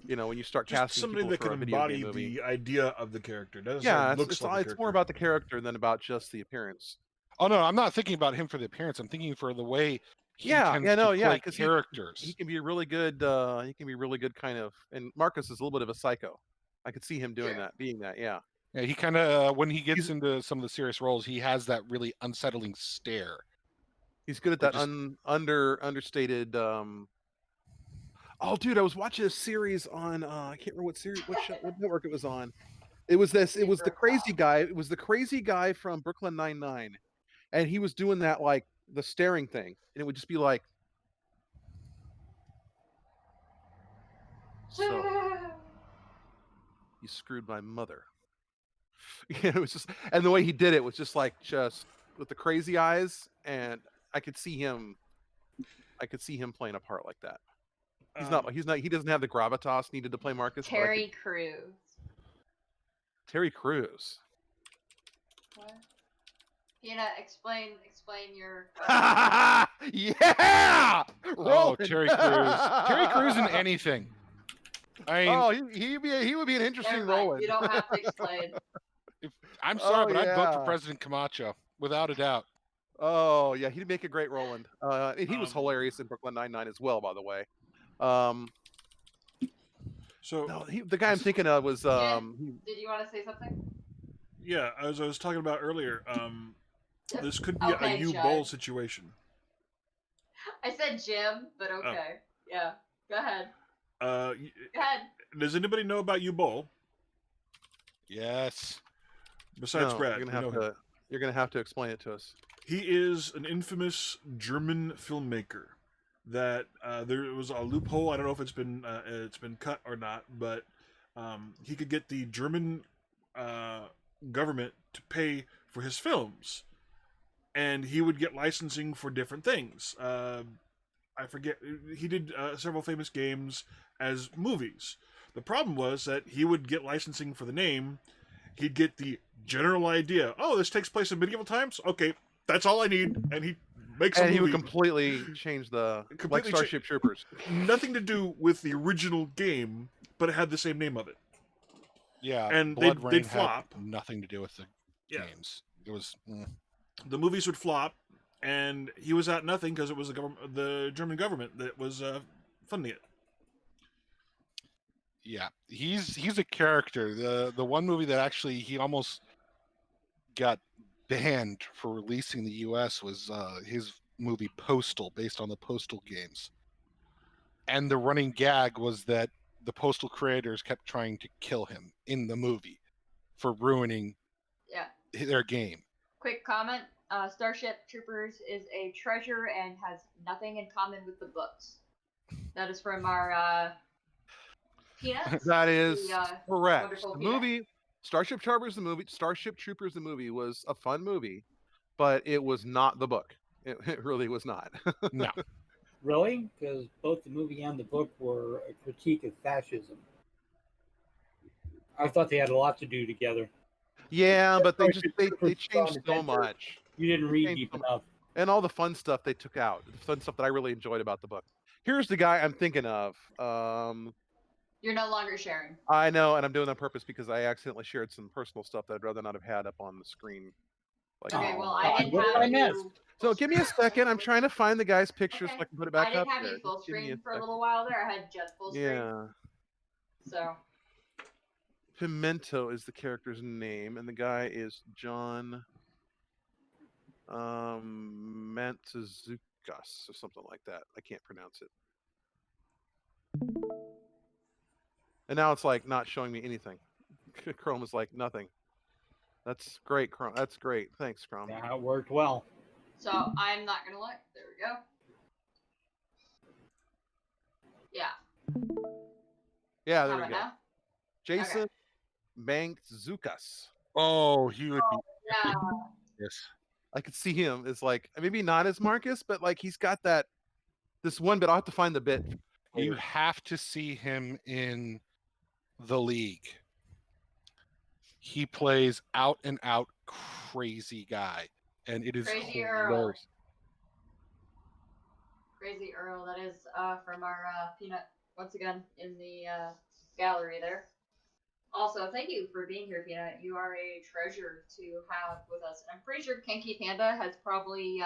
[SPEAKER 2] When you start
[SPEAKER 1] Just
[SPEAKER 2] casting
[SPEAKER 1] somebody
[SPEAKER 2] people
[SPEAKER 1] that
[SPEAKER 2] for
[SPEAKER 1] can
[SPEAKER 2] a video
[SPEAKER 1] embody
[SPEAKER 2] game movie.
[SPEAKER 1] the idea of the character. Doesn't
[SPEAKER 2] Yeah,
[SPEAKER 1] looks
[SPEAKER 2] it's
[SPEAKER 1] like
[SPEAKER 2] more about the character than about just the appearance.
[SPEAKER 5] Oh no, I'm not thinking about him for the appearance. I'm thinking for the way he tends to play characters.
[SPEAKER 2] He can be really good. He can be really good, kind of. And Marcus is a little bit of a psycho. I could see him doing that, being that. Yeah.
[SPEAKER 5] Yeah, he kind of when he gets into some of the serious roles, he has that really unsettling stare.
[SPEAKER 2] He's good at that understated. Oh, dude, I was watching a series on. I can't remember what network it was on. It was the crazy guy. It was the crazy guy from Brooklyn Nine-Nine, and he was doing that like the staring thing, and it would just be like. So, you screwed my mother. It was just, and the way he did it was just with the crazy eyes, and I could see him playing a part like that. He doesn't have the gravitas needed to play Marcus.
[SPEAKER 3] Terry Crews.
[SPEAKER 2] Terry Crews.
[SPEAKER 3] What? Explain your.
[SPEAKER 2] Yeah.
[SPEAKER 5] Oh, Terry Crews. Terry Crews in anything. I mean,
[SPEAKER 2] he would be an interesting
[SPEAKER 3] role.
[SPEAKER 2] Roland.
[SPEAKER 3] You don't have to explain.
[SPEAKER 5] I'm sorry, but I'd vote for President Camacho without a doubt.
[SPEAKER 2] Oh yeah, he'd make a great Roland. He was hilarious in Brooklyn Nine-Nine as well, by the way. The guy I'm thinking of was.
[SPEAKER 3] Did you want to say something?
[SPEAKER 1] Yeah, as I was talking about earlier, this could be
[SPEAKER 3] Okay,
[SPEAKER 1] a U-Bowl situation.
[SPEAKER 3] I said Jim, but okay. Yeah, go ahead.
[SPEAKER 1] Go
[SPEAKER 3] ahead.
[SPEAKER 1] Does anybody know about U-Bowl?
[SPEAKER 5] Yes.
[SPEAKER 1] Besides Brad,
[SPEAKER 2] you're gonna have to explain it to us.
[SPEAKER 1] He is an infamous German filmmaker. That there was a loophole. I don't know if it's been cut or not, but he could get the German government to pay for his films, and he would get licensing for different things. I forget. He did several famous games as movies. The problem was that he would get licensing for the name. He'd get the general idea. Oh, this takes place in medieval times. Okay, that's all I need, and he makes a
[SPEAKER 2] And he would
[SPEAKER 1] movie.
[SPEAKER 2] completely change the like
[SPEAKER 1] Completely cha-
[SPEAKER 2] Starship Troopers.
[SPEAKER 1] Nothing to do with the original game, but it had the same name of it.
[SPEAKER 5] Yeah,
[SPEAKER 1] And
[SPEAKER 5] Blood
[SPEAKER 1] they'd
[SPEAKER 5] Rain
[SPEAKER 1] flop.
[SPEAKER 5] had nothing to do with the
[SPEAKER 1] Yeah.
[SPEAKER 5] games. It was
[SPEAKER 1] The movies would flop, and he was at nothing because it was the German government that was funding it.
[SPEAKER 5] yeah. He's a character. The one movie that actually he almost got banned for releasing in the U.S. was his movie Postal, based on the Postal games. And the running gag was that the Postal creators kept trying to kill him in the movie for ruining
[SPEAKER 3] Yeah.
[SPEAKER 5] their game.
[SPEAKER 3] Quick comment. Starship Troopers is a treasure and has nothing in common with the books. That is from our Peanuts.
[SPEAKER 2] That is
[SPEAKER 3] the,
[SPEAKER 2] correct.
[SPEAKER 3] wonderful
[SPEAKER 2] The
[SPEAKER 3] Peanuts.
[SPEAKER 2] movie Starship Troopers, the movie was a fun movie, but it was not the book. It really was not.
[SPEAKER 5] No.
[SPEAKER 4] Really? Because both the movie and the book were a critique of fascism. I thought they had a lot to do together.
[SPEAKER 2] Yeah, but they
[SPEAKER 4] Starship
[SPEAKER 2] they
[SPEAKER 4] Troopers
[SPEAKER 2] changed so
[SPEAKER 4] Adventure.
[SPEAKER 2] much.
[SPEAKER 4] You didn't read
[SPEAKER 2] changed
[SPEAKER 4] deep
[SPEAKER 2] so much.
[SPEAKER 4] enough.
[SPEAKER 2] And all the fun stuff they took out. The fun stuff that I really enjoyed about the book. Here's the guy I'm thinking of.
[SPEAKER 3] You're no longer sharing.
[SPEAKER 2] I know, and I'm doing it on purpose because I accidentally shared some personal stuff that I'd rather not have had up on the screen. Like,
[SPEAKER 3] Okay,
[SPEAKER 4] Oh,
[SPEAKER 3] well,
[SPEAKER 4] God,
[SPEAKER 3] I didn't
[SPEAKER 4] what did
[SPEAKER 3] have
[SPEAKER 4] I
[SPEAKER 3] you.
[SPEAKER 4] miss?
[SPEAKER 2] so give me a second. I'm trying to find the guy's pictures
[SPEAKER 3] Okay.
[SPEAKER 2] so I can put it
[SPEAKER 3] I
[SPEAKER 2] back
[SPEAKER 3] didn't
[SPEAKER 2] up
[SPEAKER 3] have
[SPEAKER 2] there.
[SPEAKER 3] you full
[SPEAKER 2] Just give me
[SPEAKER 3] screen for a
[SPEAKER 2] second.
[SPEAKER 3] little while there. I had just full screen.
[SPEAKER 2] Yeah.
[SPEAKER 3] So
[SPEAKER 2] Pimento is the character's name, and the guy is John Mantzukas or something like that. I can't pronounce it. And now it's like not showing me anything. Chrome is like nothing. That's great, Chrome. That's great. Thanks, Chrome.
[SPEAKER 4] That worked well.
[SPEAKER 3] So I'm not gonna look. There we go. Yeah.
[SPEAKER 2] Yeah,
[SPEAKER 3] How
[SPEAKER 2] there we
[SPEAKER 3] about
[SPEAKER 2] go.
[SPEAKER 3] now?
[SPEAKER 2] Jason Mantzukas.
[SPEAKER 5] Oh, he would be
[SPEAKER 3] Yeah.
[SPEAKER 5] yes.
[SPEAKER 2] I could see him as like maybe not as Marcus, but like he's got that this one bit. I'll have to find the bit.
[SPEAKER 5] You have to see him in The League. He plays out and out crazy guy, and it is
[SPEAKER 3] Crazy Earl.
[SPEAKER 5] hilarious.
[SPEAKER 3] Crazy Earl. That is from our Peanut once again in the gallery there. Also, thank you for being here, Peanut. You are a treasure to have with us. I'm pretty sure Kenki Panda has probably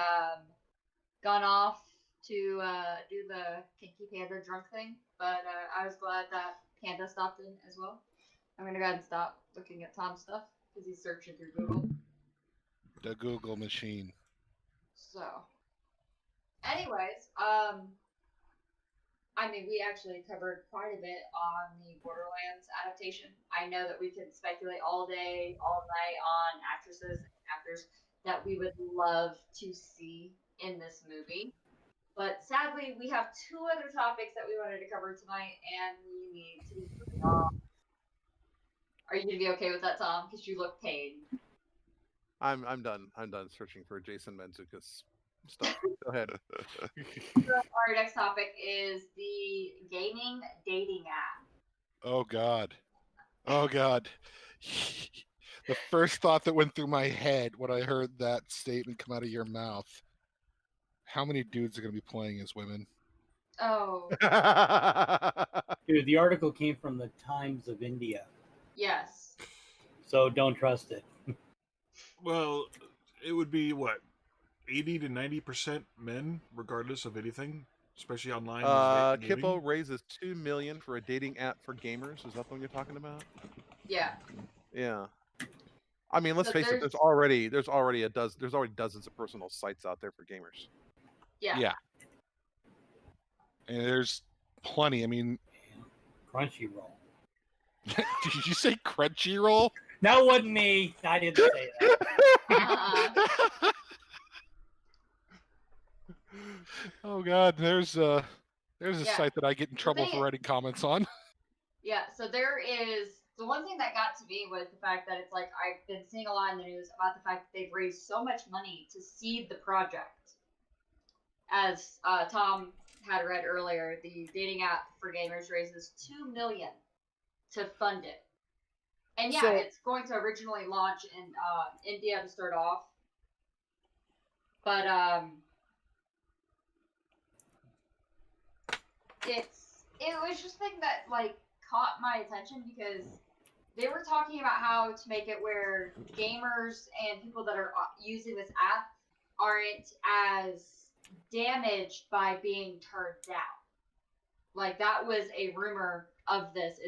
[SPEAKER 3] gone off to do the Kenki Panda drunk thing, but I was glad that Panda stopped in as well. I'm gonna go ahead and stop looking at Tom's stuff because he's searching through Google.
[SPEAKER 5] The Google machine.
[SPEAKER 3] So, anyways, I mean, we actually covered quite a bit on the Borderlands adaptation. I know that we can speculate all day, all night on actresses and actors that we would love to see in this movie. But sadly, we have two other topics that we wanted to cover tonight, and we need to be moving on. Are you going to be okay with that, Tom? Because you look pained.
[SPEAKER 2] I'm done. I'm done searching for Jason Mantzukas stuff. Go ahead.
[SPEAKER 3] Our next topic is the gaming dating app.
[SPEAKER 5] Oh God. Oh God. The first thought that went through my head when I heard that statement come out of your mouth. How many dudes are going to be playing as women?
[SPEAKER 3] Oh,
[SPEAKER 4] Dude, the article came from the Times of India,
[SPEAKER 3] yes.
[SPEAKER 4] so don't trust it.
[SPEAKER 1] Well, it would be what 80 to 90% men, regardless of anything, especially online. dating.
[SPEAKER 2] Kippo raises $2 million for a dating app for gamers. Is that the one you're talking about?
[SPEAKER 3] Yeah.
[SPEAKER 2] Yeah. I mean, let's
[SPEAKER 3] So
[SPEAKER 2] face it. There's already dozens of personal sites out there for gamers.
[SPEAKER 3] Yeah.
[SPEAKER 5] Yeah. And there's plenty. I mean,
[SPEAKER 4] Crunchyroll.
[SPEAKER 5] did you say Crunchyroll?
[SPEAKER 4] That wasn't me. I didn't say that.
[SPEAKER 5] Oh God, there's a
[SPEAKER 3] Yeah.
[SPEAKER 5] site that I get in trouble
[SPEAKER 3] thing
[SPEAKER 5] for
[SPEAKER 3] is-
[SPEAKER 5] writing comments on.
[SPEAKER 3] Yeah, so there's the one thing that got to me was the fact that it's like I've been seeing a lot in the news about the fact that they've raised so much money to seed the project. As Tom had read earlier, the dating app for gamers raises $2 million to fund it. And yeah,
[SPEAKER 2] So-
[SPEAKER 3] it's going to originally launch in India to start off, but it was just thing that like caught my attention because they were talking about how to make it where gamers and people that are using this app aren't as damaged by being turned down. Like that was a rumor of this.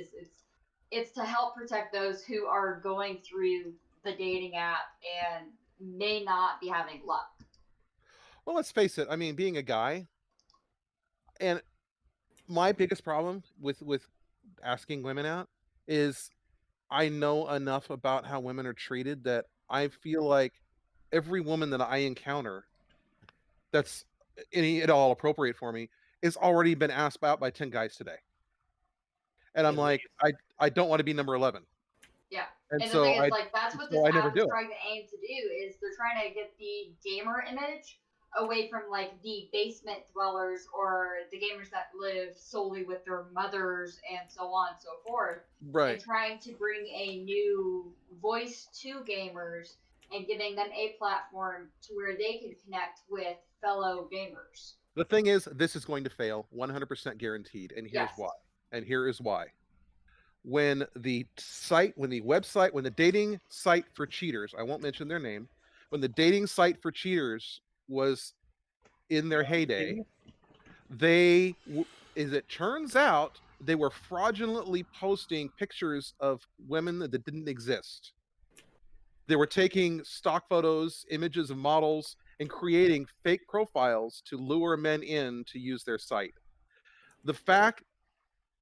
[SPEAKER 3] It's to help protect those who are going through the dating app and may not be having luck.
[SPEAKER 2] Well, let's face it. I mean, being a guy, and my biggest problem with asking women out is I know enough about how women are treated that I feel like every woman that I encounter that's any at all appropriate for me is already been asked out by 10 guys today. And I'm
[SPEAKER 4] At
[SPEAKER 2] like, I don't want to be number 11.
[SPEAKER 3] Yeah.
[SPEAKER 2] And
[SPEAKER 3] And
[SPEAKER 2] so
[SPEAKER 3] the thing
[SPEAKER 2] I
[SPEAKER 3] is, like, that's what this
[SPEAKER 2] so I never
[SPEAKER 3] app
[SPEAKER 2] do
[SPEAKER 3] is
[SPEAKER 2] it.
[SPEAKER 3] trying to aim to do is they're trying to get the gamer image away from like the basement dwellers or the gamers that live solely with their mothers and so on and so forth.
[SPEAKER 2] Right.
[SPEAKER 3] And trying to bring a new voice to gamers and giving them a platform to where they can connect with fellow gamers.
[SPEAKER 2] The thing is, this is going to fail 100% guaranteed. And here's
[SPEAKER 3] Yes.
[SPEAKER 2] why. And here is why. When the website, when the dating site for cheaters, I won't mention their name, when the dating site for cheaters was in their heyday, as it turns out, they were fraudulently posting pictures of women that didn't exist. They were taking stock photos, images of models, and creating fake profiles to lure men in to use their site. The fact,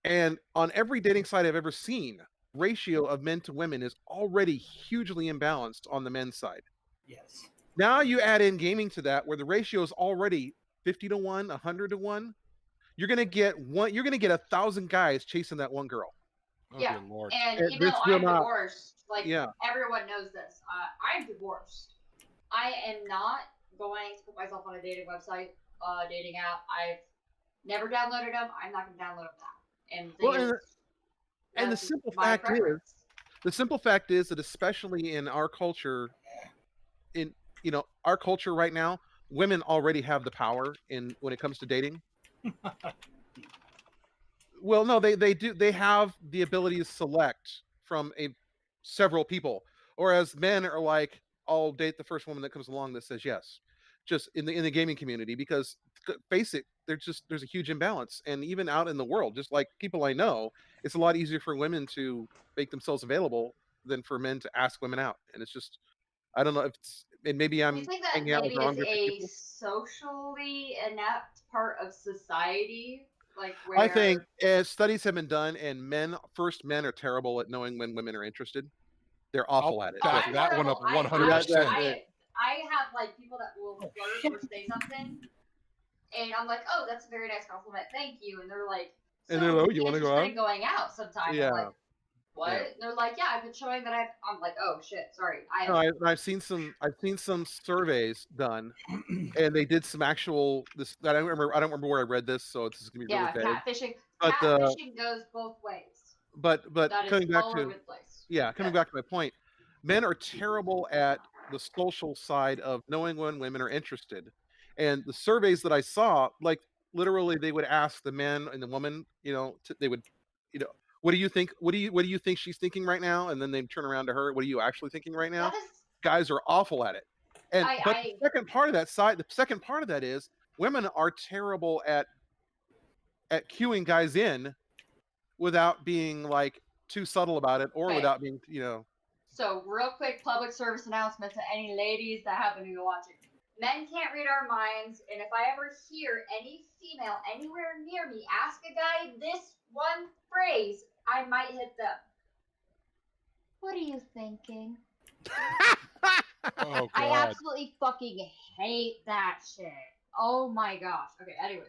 [SPEAKER 2] and on every dating site I've ever seen, ratio of men to women is already hugely imbalanced on the men's side.
[SPEAKER 4] Yes.
[SPEAKER 2] Now you add in gaming to that, where the ratio is already 50 to 1, 100 to 1. You're gonna get 1,000 guys chasing that one girl.
[SPEAKER 5] Oh,
[SPEAKER 3] Yeah.
[SPEAKER 5] dear Lord.
[SPEAKER 3] And
[SPEAKER 2] And
[SPEAKER 3] even
[SPEAKER 2] this
[SPEAKER 3] though
[SPEAKER 2] will
[SPEAKER 3] I'm
[SPEAKER 2] not-
[SPEAKER 3] divorced, like
[SPEAKER 2] Yeah.
[SPEAKER 3] everyone knows this, I'm divorced. I am not going to put myself on a dating website, dating app. I've never downloaded them. I'm not going to download them now. And
[SPEAKER 2] Well, and the
[SPEAKER 3] that's
[SPEAKER 2] simple
[SPEAKER 3] my
[SPEAKER 2] fact
[SPEAKER 3] preference.
[SPEAKER 2] The simple fact is that especially in our culture, in our culture right now, women already have the power when it comes to dating. Well, no, they do. They have the ability to select from several people, whereas men are like, I'll date the first woman that comes along that says yes. Just in the gaming community, because face it, there's a huge imbalance, and even out in the world, just like people I know, it's a lot easier for women to make themselves available than for men to ask women out, and it's just, I don't know if it's, and maybe
[SPEAKER 3] Do
[SPEAKER 2] I'm
[SPEAKER 3] you think that
[SPEAKER 2] hanging out
[SPEAKER 3] maybe
[SPEAKER 2] with the wrong
[SPEAKER 3] it's
[SPEAKER 2] group of
[SPEAKER 3] a
[SPEAKER 2] people.
[SPEAKER 3] socially inept part of society? Like where
[SPEAKER 2] I think studies have been done, and men are terrible at knowing when women are interested. They're awful at it.
[SPEAKER 5] back
[SPEAKER 3] I'm
[SPEAKER 5] that one
[SPEAKER 3] horrible.
[SPEAKER 5] up
[SPEAKER 3] I-
[SPEAKER 5] 100%.
[SPEAKER 3] I have like people that will flirt or say something, and I'm like, "Oh, that's a very nice compliment, thank you." And they're like,
[SPEAKER 2] And they're like, "Oh,
[SPEAKER 3] "You'd
[SPEAKER 2] you
[SPEAKER 3] be
[SPEAKER 2] wanna go
[SPEAKER 3] interested in
[SPEAKER 2] out?"
[SPEAKER 3] going out sometime?"
[SPEAKER 2] Yeah.
[SPEAKER 3] I'm like, "What?"
[SPEAKER 2] Yeah.
[SPEAKER 3] And they're like, "Yeah, I've been showing that I'm like, "Oh shit, sorry."
[SPEAKER 2] No, I've seen some surveys done, and they did some actual I don't remember where I read this, so this is gonna be
[SPEAKER 3] yeah,
[SPEAKER 2] really vague.
[SPEAKER 3] catfishing.
[SPEAKER 2] But,
[SPEAKER 3] Catfishing goes both ways.
[SPEAKER 2] But
[SPEAKER 3] That is
[SPEAKER 2] coming back
[SPEAKER 3] all
[SPEAKER 2] to
[SPEAKER 3] over the place.
[SPEAKER 2] coming back to my point, men are terrible at the social side of knowing when women are interested, and the surveys that I saw, like literally, they would ask the men and the woman, they would, what do you think? What do you think she's thinking right now? And then they turn around to her, what are you actually thinking right now?
[SPEAKER 3] That is
[SPEAKER 2] Guys are awful at it. And but
[SPEAKER 3] I-
[SPEAKER 2] the second part of that is women are terrible at cueing guys in without being like too subtle about it, or
[SPEAKER 3] Okay.
[SPEAKER 2] without being
[SPEAKER 3] So, real quick public service announcement to any ladies that happen to be watching. Men can't read our minds, and if I ever hear any female anywhere near me ask a guy this one phrase, I might hit them. What are you thinking?
[SPEAKER 5] Oh,
[SPEAKER 3] I
[SPEAKER 5] God.
[SPEAKER 3] absolutely fucking hate that shit. Oh my gosh. Okay, anyways.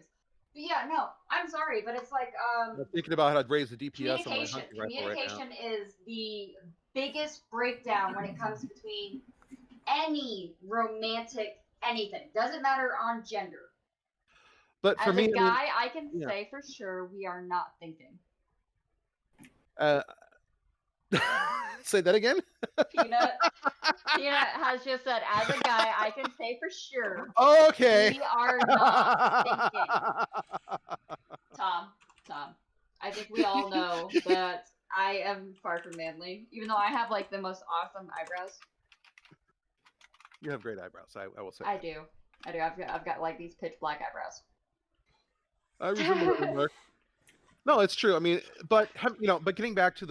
[SPEAKER 3] yeah, no, I'm sorry, but it's like
[SPEAKER 2] I'm thinking about how to raise the DPS on my
[SPEAKER 3] communication.
[SPEAKER 2] hunting rifle right now.
[SPEAKER 3] Communication is the biggest breakdown when it comes between any romantic anything. Doesn't matter on gender.
[SPEAKER 2] But for
[SPEAKER 3] As
[SPEAKER 2] me,
[SPEAKER 3] a
[SPEAKER 2] I mean,
[SPEAKER 3] guy, I can
[SPEAKER 2] yeah.
[SPEAKER 3] say for sure we are not thinking.
[SPEAKER 2] uh, say that again.
[SPEAKER 3] Peanut has just said, as a guy, I can say for sure
[SPEAKER 2] Okay.
[SPEAKER 3] we are not thinking. Tom, I think we all know that I am far from manly, even though I have like the most awesome eyebrows.
[SPEAKER 2] You have great eyebrows. I will say.
[SPEAKER 3] I do. I've got like these pitch black eyebrows.
[SPEAKER 2] I resemble that remark. No, it's true. I mean, but but getting back to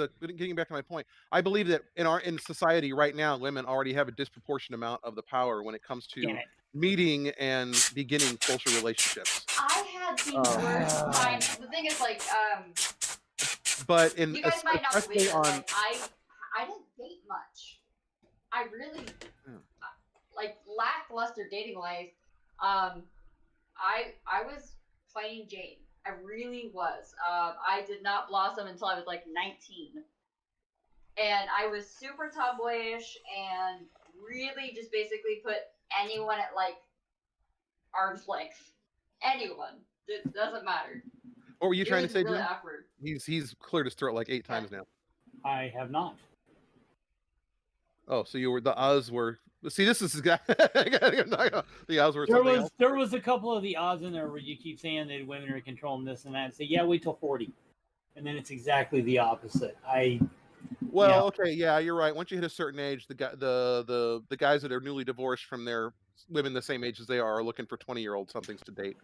[SPEAKER 2] my point, I believe that in society right now, women already have a disproportionate amount of the power when it comes to
[SPEAKER 4] Damn it.
[SPEAKER 2] meeting and beginning social relationships.
[SPEAKER 3] I had the worst time. The thing is, like,
[SPEAKER 2] But in
[SPEAKER 3] you guys might not believe
[SPEAKER 2] especially
[SPEAKER 3] it.
[SPEAKER 2] on
[SPEAKER 3] Like, I didn't date much. I really like lackluster dating life. I was plain Jane. I really was. I did not blossom until I was like 19, and I was super tomboyish and really just basically put anyone at like arm's length. Anyone. It doesn't matter.
[SPEAKER 2] what were you
[SPEAKER 3] It
[SPEAKER 2] trying to
[SPEAKER 3] was
[SPEAKER 2] say,
[SPEAKER 3] really
[SPEAKER 2] Jim?
[SPEAKER 3] awkward.
[SPEAKER 2] He's cleared his throat like 8 times now.
[SPEAKER 4] I have not.
[SPEAKER 2] Oh, so you were the Oz were. See, this is the Oz were something else.
[SPEAKER 4] There was a couple of the odds in there where you keep saying that women are controlling this and that, and say, yeah, wait till 40, and then it's exactly the opposite.
[SPEAKER 2] Well, okay, yeah, you're right. Once you hit a certain age, the guys that are newly divorced from their women the same age as they are looking for 20-year-old somethings to date.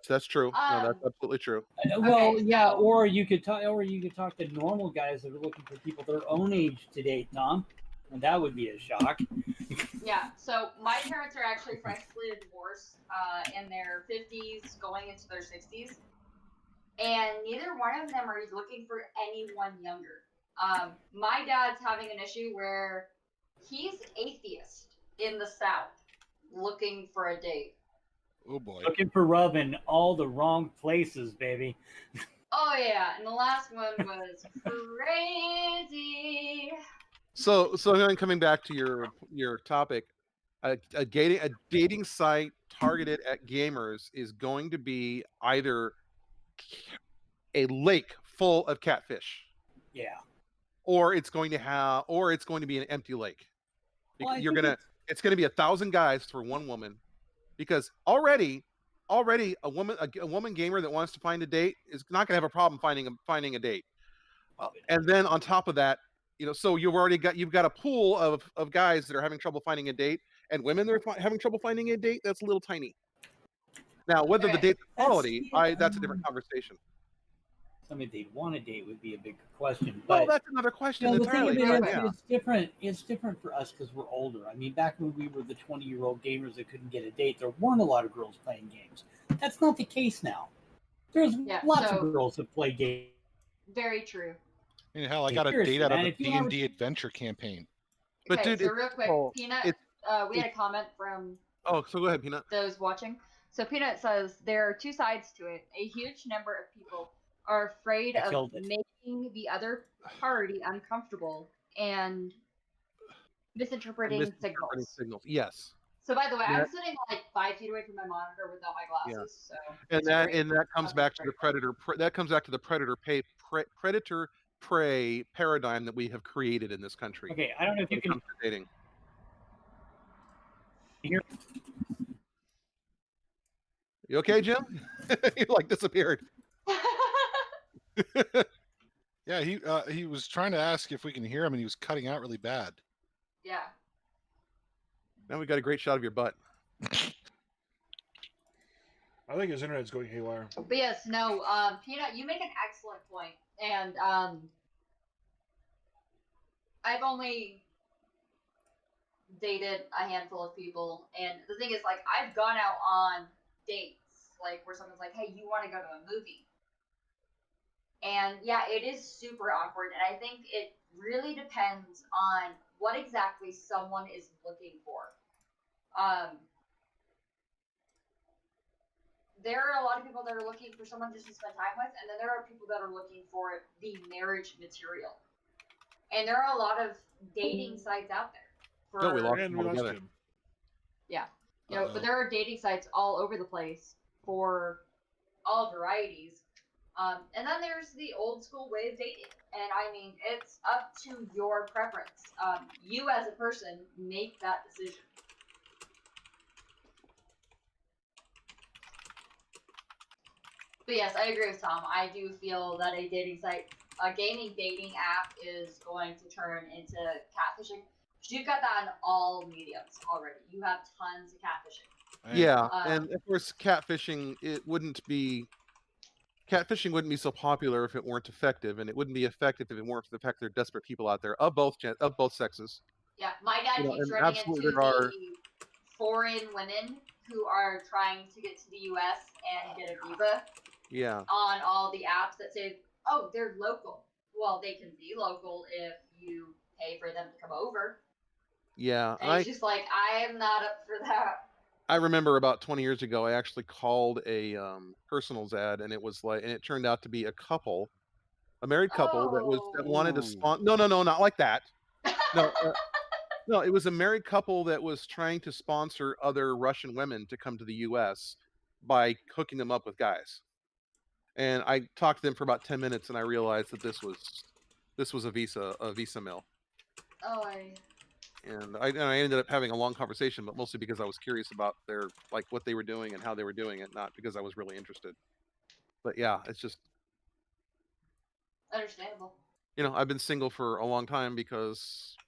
[SPEAKER 2] That's true. No, that's absolutely true.
[SPEAKER 4] Well,
[SPEAKER 3] Okay,
[SPEAKER 4] yeah,
[SPEAKER 3] so-
[SPEAKER 4] or you could talk to normal guys that are looking for people their own age to date, Nom, and that would be a shock.
[SPEAKER 3] Yeah, so my parents are actually freshly divorced in their 50s, going into their 60s, and neither one of them are looking for anyone younger. My dad's having an issue where he's atheist in the South, looking for a date.
[SPEAKER 5] Oh boy.
[SPEAKER 4] Looking for love in all the wrong places, baby.
[SPEAKER 3] Oh yeah, and the last one was crazy.
[SPEAKER 2] So then coming back to your topic, a dating site targeted at gamers is going to be either a lake full of catfish,
[SPEAKER 4] Yeah.
[SPEAKER 2] or it's going to be an empty lake.
[SPEAKER 4] Well, I
[SPEAKER 2] You're
[SPEAKER 4] think
[SPEAKER 2] gonna it's gonna be 1,000 guys for one woman, because already a woman gamer that wants to find a date is not gonna have a problem finding a date. And then on top of that, so you've got a pool of guys that are having trouble finding a date, and women that are having trouble finding a date. That's a little tiny. Now, whether the
[SPEAKER 3] Okay.
[SPEAKER 2] date's quality, that's a different conversation.
[SPEAKER 4] Somebody they'd want to date would be a big question.
[SPEAKER 2] Well,
[SPEAKER 4] But
[SPEAKER 2] that's another question
[SPEAKER 4] the thing
[SPEAKER 2] entirely.
[SPEAKER 4] of
[SPEAKER 2] But
[SPEAKER 4] it is,
[SPEAKER 2] yeah.
[SPEAKER 4] it's different. It's different for us because we're older. I mean, back when we were the 20-year-old gamers that couldn't get a date, there weren't a lot of girls playing games. That's not the case now. There's lots of girls that play games.
[SPEAKER 3] Very true.
[SPEAKER 5] I mean, hell, I got a
[SPEAKER 4] Seriously,
[SPEAKER 5] date out of
[SPEAKER 4] man,
[SPEAKER 5] a
[SPEAKER 4] if you ever-
[SPEAKER 5] D&D adventure campaign.
[SPEAKER 2] But
[SPEAKER 3] Okay,
[SPEAKER 2] dude,
[SPEAKER 3] so real quick, Peanut, we had a
[SPEAKER 2] it's-
[SPEAKER 3] comment from
[SPEAKER 2] Oh, so go ahead, Peanut.
[SPEAKER 3] those watching. So Peanut says there are two sides to it. A huge number of people are afraid
[SPEAKER 4] I
[SPEAKER 3] of
[SPEAKER 4] killed it.
[SPEAKER 3] making the other party uncomfortable and misinterpreting signals.
[SPEAKER 2] Yes.
[SPEAKER 3] So by the way,
[SPEAKER 2] Yeah.
[SPEAKER 3] I'm sitting like 5 feet away from my monitor without my glasses. So
[SPEAKER 2] And
[SPEAKER 3] it's
[SPEAKER 2] that
[SPEAKER 3] great.
[SPEAKER 2] and that comes back to the predator. That comes back to the predator prey paradigm that we have created in this country.
[SPEAKER 4] Okay, I don't know if
[SPEAKER 2] when
[SPEAKER 4] you
[SPEAKER 2] it
[SPEAKER 4] can
[SPEAKER 2] comes to dating.
[SPEAKER 4] hear.
[SPEAKER 2] You okay, Jim? You like disappeared.
[SPEAKER 5] Yeah, he was trying to ask if we can hear him, and he was cutting out really bad.
[SPEAKER 3] Yeah.
[SPEAKER 2] Now we got a great shot of your butt.
[SPEAKER 1] I think his internet's going haywire.
[SPEAKER 3] But yes, no, Peanut, you make an excellent point. And I've only dated a handful of people, and the thing is, like, I've gone out on dates, like, where someone's like, hey, you want to go to a movie? And yeah, it is super awkward, and I think it really depends on what exactly someone is looking for. there are a lot of people that are looking for someone just to spend time with, and then there are people that are looking for the marriage material. And there are a lot of dating sites out there. For,
[SPEAKER 2] No, we lost
[SPEAKER 1] And
[SPEAKER 2] them
[SPEAKER 1] we
[SPEAKER 2] all
[SPEAKER 1] lost
[SPEAKER 2] together.
[SPEAKER 1] him.
[SPEAKER 3] Yeah. You know, but there are dating sites all over the place for all varieties. And then there's the old school way of dating. And I mean, it's up to your preference. You as a person make that decision. But yes, I agree with Tom. I do feel that a dating site, a gaming dating app is going to turn into catfishing. You've got that on all mediums already. You have tons of catfishing.
[SPEAKER 2] Yeah, and of course, catfishing wouldn't be so popular if it weren't effective, and it wouldn't be effective if it weren't for the fact there are desperate people out there of both sexes.
[SPEAKER 3] Yeah, my dad keeps running into the foreign women who are trying to get to the U.S. and get a visa.
[SPEAKER 2] Yeah.
[SPEAKER 3] On all the apps that say, "Oh, they're local." Well, they can be local if you pay for them to come over.
[SPEAKER 2] Yeah,
[SPEAKER 3] and it's just like, I am not up for that.
[SPEAKER 2] I remember about 20 years ago, I actually called a personals ad, and it turned out to be a married couple that wanted to sponsor. No, not like that. No, no, it was a married couple that was trying to sponsor other Russian women to come to the U.S. by hooking them up with guys. And I talked to them for about 10 minutes, and I realized that this was a visa mill.
[SPEAKER 3] Oh,
[SPEAKER 2] And I ended up having a long conversation, but mostly because I was curious about what they were doing and how they were doing it, not because I was really interested. But yeah, it's just
[SPEAKER 3] understandable.
[SPEAKER 2] You know, I've been single for a long time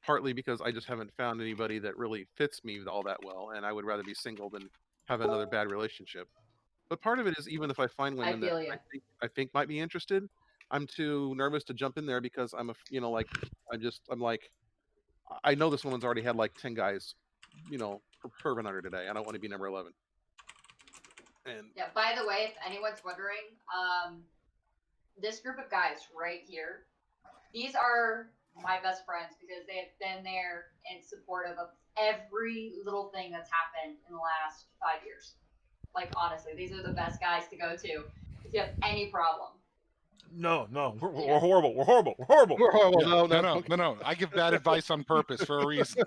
[SPEAKER 2] partly because I just haven't found anybody that really fits me all that well, and I would rather be single than have another bad relationship. But part of it is, even if I find women that I think might be interested, I'm too nervous to jump in there because I know this woman's already had like 10 guys, perving on her today. I don't want to be number 11. And
[SPEAKER 3] yeah, by the way, if anyone's wondering, this group of guys right here, these are my best friends because they have been there and supportive of every little thing that's happened in the last 5 years. Like, honestly, these are the best guys to go to if you have any problem.
[SPEAKER 1] No, we're horrible. We're horrible. We're horrible.
[SPEAKER 2] We're horrible.
[SPEAKER 5] Yeah, no. I give bad advice on purpose for a reason.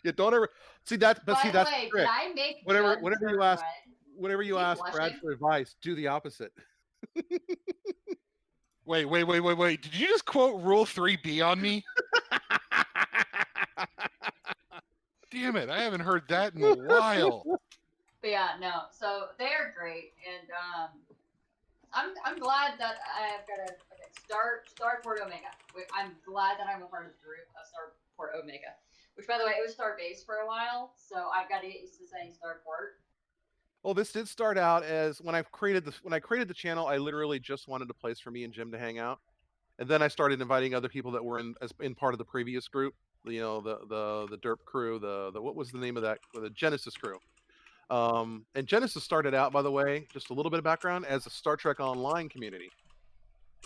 [SPEAKER 2] Yeah, don't ever see that. But see, that's
[SPEAKER 3] the trick. Did I make
[SPEAKER 2] whenever you ask Brad for advice, do the opposite.
[SPEAKER 5] Wait. Did you just quote Rule 3B on me? Damn it, I haven't heard that in a while.
[SPEAKER 3] But yeah, no. So they're great, and I'm glad that I've got Starport Omega. I'm glad that I'm a part of the group of Starport Omega. Which, by the way, it was Starbase for a while, so I've got to get used to saying Starport.
[SPEAKER 2] Well, this did start out as when I created the channel, I literally just wanted a place for me and Jim to hang out, and then I started inviting other people that were in part of the previous group. The Derp crew, what was the name of that? The Genesis crew. And Genesis started out, by the way, just a little bit of background, as a Star Trek Online community.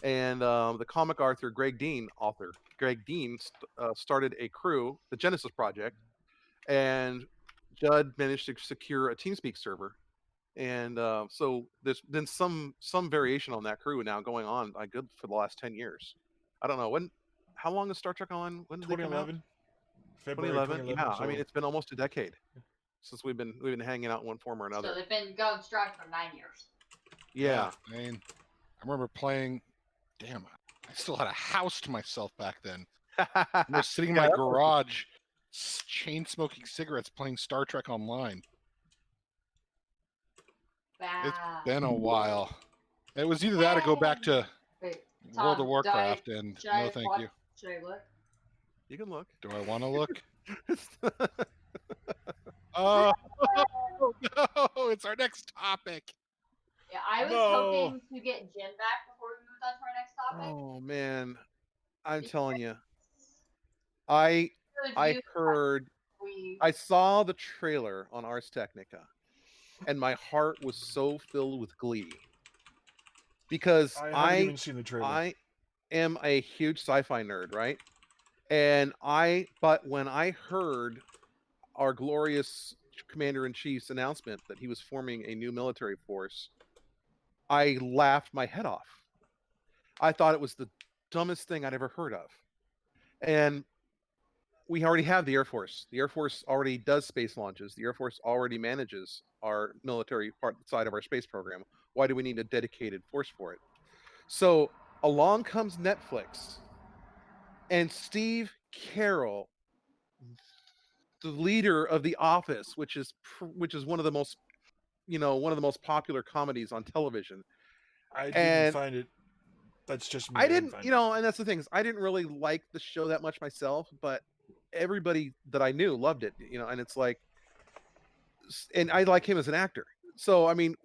[SPEAKER 2] And the comic author Greg Dean started a crew, the Genesis Project, and Judd managed to secure a TeamSpeak server. And so there's been some variation on that crew now going on good for the last 10 years. I don't know how long is Star Trek Online? When did
[SPEAKER 1] 2011?
[SPEAKER 2] February 2011. Yeah, so I mean it's been almost a decade since we've been hanging out in one form or another.
[SPEAKER 3] So they've been going strong for 9 years.
[SPEAKER 2] Yeah.
[SPEAKER 5] I mean, I remember playing. Damn, I still had a house to myself back then. I was sitting in my garage, chain smoking cigarettes, playing Star Trek Online. It's been a while. It was either that or go back to World of Warcraft, and no thank you.
[SPEAKER 3] Should I look?
[SPEAKER 2] You can look.
[SPEAKER 5] Do I want to look? Oh, no, it's our next topic.
[SPEAKER 3] Yeah, I was hoping to get Jim back before we moved on to our next topic.
[SPEAKER 2] Oh, man. I'm telling you. I saw the trailer on Ars Technica, and my heart was so filled with glee because
[SPEAKER 1] I haven't even seen the trailer.
[SPEAKER 2] I am a huge sci-fi nerd, right? But when I heard our glorious commander-in-chief's announcement that he was forming a new military force, I laughed my head off. I thought it was the dumbest thing I'd ever heard of. And we already have the Air Force. The Air Force already does space launches. The Air Force already manages our military part side of our space program. Why do we need a dedicated force for it? So along comes Netflix, and Steve Carell, the leader of The Office, which is one of the most, one of the most popular comedies on television.
[SPEAKER 1] I didn't find it. That's just me.
[SPEAKER 2] I didn't, and that's the thing is, I didn't really like the show that much myself, but everybody that I knew loved it, and it's like, and I like him as an actor. So, I mean,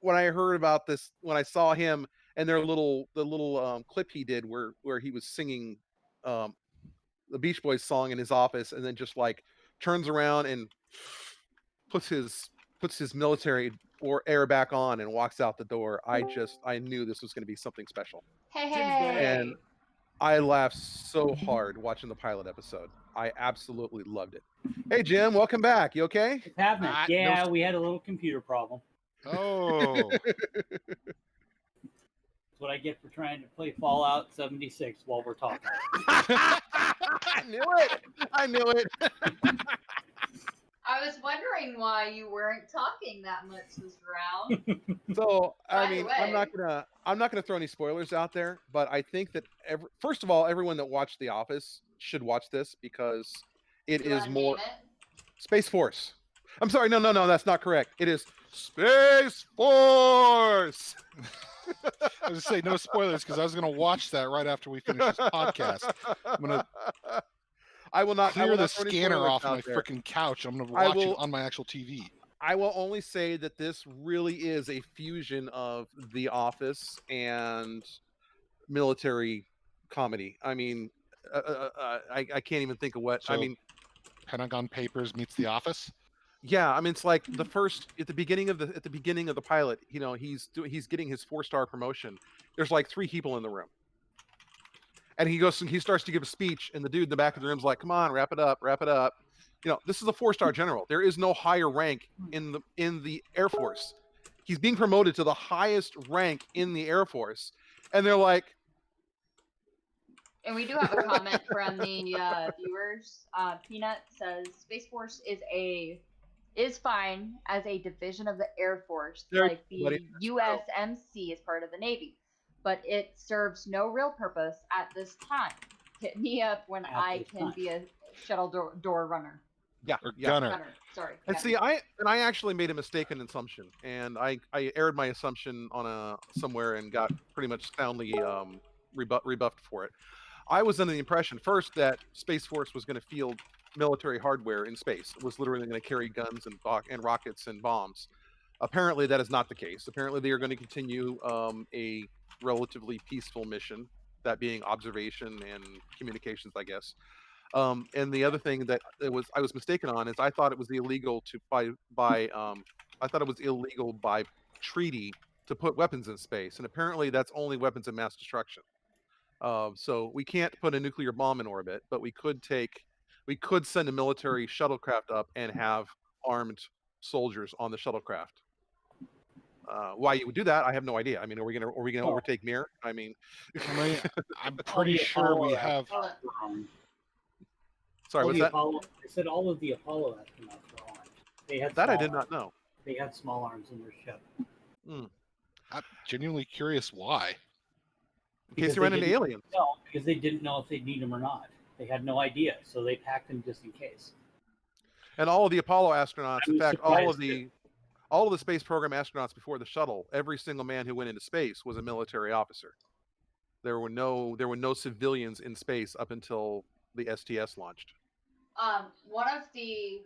[SPEAKER 2] when I heard about this, when I saw him and the little clip he did where he was singing the Beach Boys song in his office, and then just like turns around and puts his military or air back on and walks out the door, I knew this was going to be something special.
[SPEAKER 3] Hey.
[SPEAKER 2] And I laughed so hard watching the pilot episode. I absolutely loved it. Hey Jim, welcome back. You okay?
[SPEAKER 4] It's happening. Yeah, we had a little computer problem.
[SPEAKER 5] Oh.
[SPEAKER 4] That's what I get for trying to play Fallout 76 while we're talking.
[SPEAKER 2] I knew it.
[SPEAKER 3] I was wondering why you weren't talking that much this round.
[SPEAKER 2] So I
[SPEAKER 3] By the
[SPEAKER 2] mean,
[SPEAKER 3] way-
[SPEAKER 2] I'm not gonna throw any spoilers out there, but I think that first of all, everyone that watched The Office should watch this because it
[SPEAKER 3] You
[SPEAKER 2] is
[SPEAKER 3] wanna
[SPEAKER 2] more
[SPEAKER 3] name it?
[SPEAKER 2] Space Force. I'm sorry, no, that's not correct. It is Space Force.
[SPEAKER 5] I was gonna say no spoilers because I was gonna watch that right after we finish this podcast. I'm gonna
[SPEAKER 2] I will not
[SPEAKER 5] clear the
[SPEAKER 2] throw any
[SPEAKER 5] scanner
[SPEAKER 2] spoilers
[SPEAKER 5] off
[SPEAKER 2] out
[SPEAKER 5] my
[SPEAKER 2] there.
[SPEAKER 5] freaking couch. I'm gonna
[SPEAKER 2] I
[SPEAKER 5] watch
[SPEAKER 2] will-
[SPEAKER 5] it on my actual TV.
[SPEAKER 2] I will only say that this really is a fusion of The Office and military comedy. I mean, I can't even think of what. I
[SPEAKER 5] So-
[SPEAKER 2] mean,
[SPEAKER 5] Pentagon Papers meets The Office.
[SPEAKER 2] yeah, I mean, it's like the first at the beginning of the pilot. He's getting his 4-star promotion. There's like 3 people in the room, and he starts to give a speech, and the dude in the back of the room's like, "Come on, wrap it up." This is a 4-star general. There is no higher rank in the Air Force. He's being promoted to the highest rank in the Air Force, and they're like,
[SPEAKER 3] And we do have a comment from the viewers. Peanut says Space Force is fine as a division of the Air Force,
[SPEAKER 2] There-
[SPEAKER 3] like the
[SPEAKER 2] buddy, that's
[SPEAKER 3] USMC is part of the Navy, but it serves no real purpose at this time. Hit me up when
[SPEAKER 4] At
[SPEAKER 3] I
[SPEAKER 4] this
[SPEAKER 3] can
[SPEAKER 4] time.
[SPEAKER 3] be a shuttle door runner.
[SPEAKER 2] "Yeah,
[SPEAKER 5] Or
[SPEAKER 2] yeah."
[SPEAKER 5] Gunner.
[SPEAKER 3] Gunner, sorry.
[SPEAKER 2] And
[SPEAKER 3] yeah.
[SPEAKER 2] see, I actually made a mistaken assumption, and I aired my assumption on somewhere and got pretty much soundly rebuffed for it. I was under the impression first that Space Force was going to field military hardware in space. It was literally going to carry guns and rockets and bombs. Apparently, that is not the case. Apparently, they are going to continue a relatively peaceful mission, that being observation and communications, I guess. And the other thing that I was mistaken on is I thought it was illegal I thought it was illegal by treaty to put weapons in space, and apparently that's only weapons of mass destruction. So we can't put a nuclear bomb in orbit, but we could send a military shuttlecraft up and have armed soldiers on the shuttlecraft. Why you would do that, I have no idea. I mean, are we gonna
[SPEAKER 4] Oh.
[SPEAKER 2] overtake Mir? I mean,
[SPEAKER 5] I'm pretty
[SPEAKER 4] the
[SPEAKER 5] sure we
[SPEAKER 4] Apollo
[SPEAKER 5] have.
[SPEAKER 2] sorry, what's that?
[SPEAKER 4] I said all of the Apollo astronauts were armed. They had
[SPEAKER 2] That I
[SPEAKER 4] small
[SPEAKER 2] did not
[SPEAKER 4] arms.
[SPEAKER 2] know.
[SPEAKER 4] They had small arms in their ship.
[SPEAKER 5] I'm genuinely curious why.
[SPEAKER 2] In
[SPEAKER 4] Because
[SPEAKER 2] case you
[SPEAKER 4] they
[SPEAKER 2] ran into
[SPEAKER 4] didn't-
[SPEAKER 2] aliens.
[SPEAKER 4] No, because they didn't know if they'd need them or not. They had no idea, so they packed them just in case.
[SPEAKER 2] And all of the Apollo astronauts,
[SPEAKER 4] I
[SPEAKER 2] in
[SPEAKER 4] was
[SPEAKER 2] fact, all of
[SPEAKER 4] surprised
[SPEAKER 2] the space program astronauts before the shuttle, every single man who went into space was a military officer. There were no civilians in space up until the STS launched.
[SPEAKER 3] One of the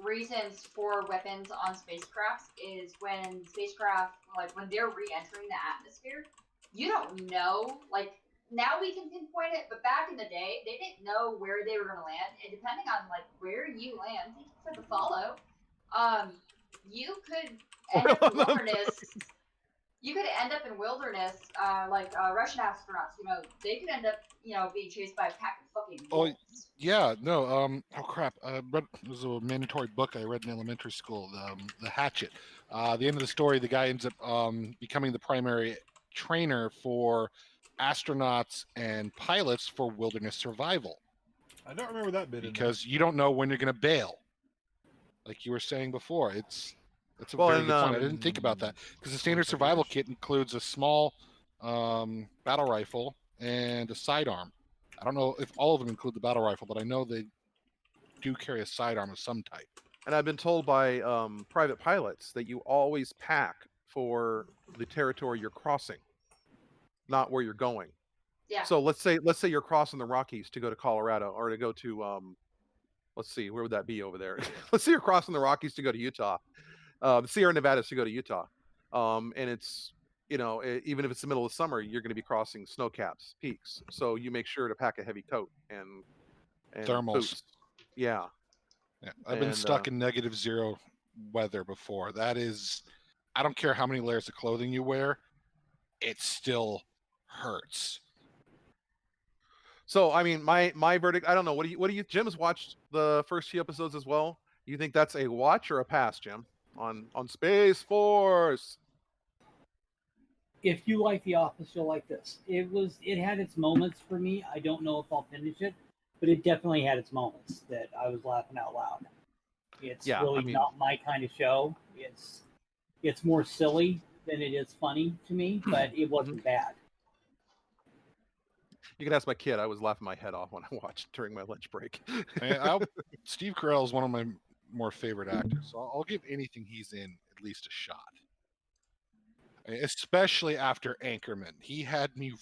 [SPEAKER 3] reasons for weapons on spacecrafts is when spacecraft, like when they're re-entering the atmosphere, you don't know, like now we can pinpoint it, but back in the day, they didn't know where they were going to land, and depending on like where you land, thank you for the follow, you could end up in wilderness. You could end up in wilderness, like Russian astronauts. They could end up, being chased by a pack of fucking
[SPEAKER 5] Oh,
[SPEAKER 3] wolves.
[SPEAKER 5] Yeah, no. Oh crap. But it was a mandatory book I read in elementary school. The Hatchet. The end of the story, the guy ends up becoming the primary trainer for astronauts and pilots for wilderness survival
[SPEAKER 1] I don't remember that bit
[SPEAKER 5] because you don't know when you're going to bail. Like you were saying before, it's a
[SPEAKER 2] Well,
[SPEAKER 5] very
[SPEAKER 2] and,
[SPEAKER 5] good point. I didn't think about that because the standard survival kit includes a small battle rifle and a sidearm. I don't know if all of them include the battle rifle, but I know they do carry a sidearm of some type.
[SPEAKER 2] And I've been told by private pilots that you always pack for the territory you're crossing, not where you're going.
[SPEAKER 3] Yeah.
[SPEAKER 2] So let's say you're crossing the Rockies to go to Colorado or to go to let's see, where would that be over there? Let's say you're crossing the Rockies to go to Utah, the Sierra Nevadas to go to Utah, and it's even if it's the middle of summer, you're going to be crossing snow caps, peaks. So you make sure to pack a heavy coat and
[SPEAKER 5] Thermals.
[SPEAKER 2] boots. Yeah.
[SPEAKER 5] Yeah, I've been stuck in -0 weather before. That is, I don't care how many layers of clothing you wear, it still hurts.
[SPEAKER 2] So I mean, my verdict. I don't know. What do you? Jim's watched the first few episodes as well. You think that's a watch or a pass, Jim? On Space Force.
[SPEAKER 4] If you like The Office, you'll like this. It had its moments for me. I don't know if I'll finish it, but it definitely had its moments that I was laughing out loud. It's really not my kind of show. It's more silly than it is funny to me, but it wasn't bad.
[SPEAKER 2] You can ask my kid. I was laughing my head off when I watched during my lunch break.
[SPEAKER 5] Steve Carell is one of my more favorite actors, so I'll give anything he's in at least a shot. Especially after Anchorman, he had me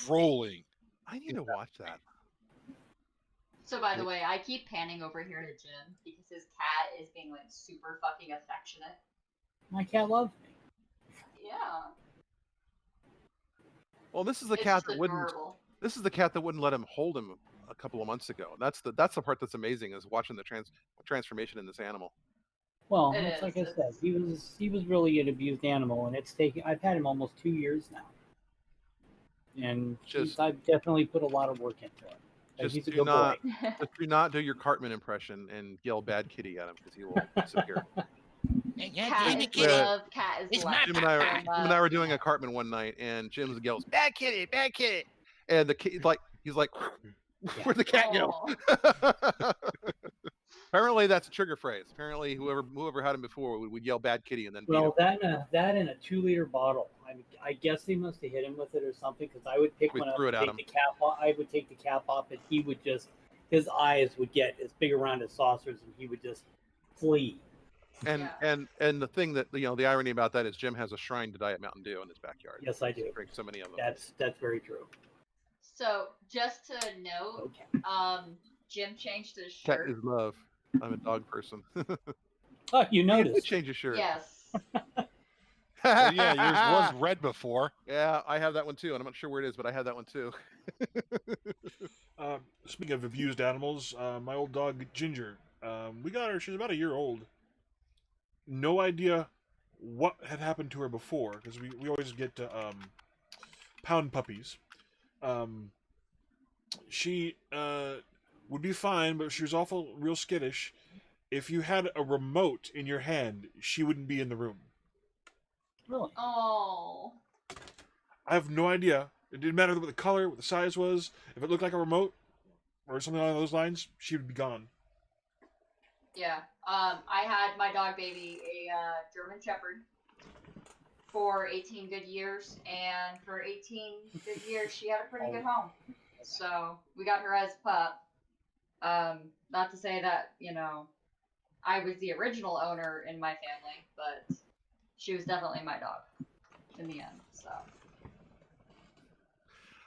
[SPEAKER 5] rolling.
[SPEAKER 2] I need to watch that.
[SPEAKER 3] So by the way, I keep panning over here to Jim because his cat is being like super fucking affectionate.
[SPEAKER 4] My cat loves me.
[SPEAKER 3] Yeah.
[SPEAKER 2] Well, this is the cat that wouldn't. This is the cat that wouldn't let him hold him a couple of months ago. That's the part that's amazing is watching the transformation in this animal.
[SPEAKER 4] Well, it's like I said, he was really an abused animal, and I've had him almost 2 years now, and I've definitely put a lot of work into it. He's a good boy.
[SPEAKER 2] Just do not do your Cartman impression and yell "bad kitty" at him because he will disappear.
[SPEAKER 3] Cat is
[SPEAKER 2] Jim and I were doing a Cartman one night, and Jim yells "bad kitty, bad kitty," and the kid he's like, "Where'd the cat go?" Apparently, that's a trigger phrase. Apparently, whoever had him before would yell "bad kitty" and then.
[SPEAKER 4] Well, that in a 2-liter bottle. I guess they must have hit him with it or something because I would pick one up, take the cap off. I would take the cap off, and he would his eyes would get as big around as saucers, and he would just flee.
[SPEAKER 2] And the thing that the irony about that is Jim has a shrine to Diet Mountain Dew in his backyard.
[SPEAKER 4] Yes, I do.
[SPEAKER 2] He drinks so many of them.
[SPEAKER 4] That's very true.
[SPEAKER 3] So just to note, Jim changed his
[SPEAKER 2] Cat
[SPEAKER 3] shirt.
[SPEAKER 2] is love. I'm a dog person.
[SPEAKER 4] Oh, you noticed?
[SPEAKER 2] You change your shirt.
[SPEAKER 3] Yes.
[SPEAKER 5] Well, yeah, yours was red before.
[SPEAKER 2] Yeah, I have that one too, and I'm not sure where it is, but I have that one too.
[SPEAKER 1] Speaking of abused animals, my old dog Ginger, we got her. She's about a year old. No idea what had happened to her before because we always get pound puppies. She would be fine, but she was real skittish. If you had a remote in your hand, she wouldn't be in the room.
[SPEAKER 4] Really?
[SPEAKER 3] Oh.
[SPEAKER 1] I have no idea. It didn't matter what the color, what the size was. If it looked like a remote or something along those lines, she would be gone.
[SPEAKER 3] Yeah. I had my dog baby, a German Shepherd, for 18 good years, and for 18 good years, she had a pretty good home. So we got her as a pup. Not to say that, I was the original owner in my family, but she was definitely my dog in the end. So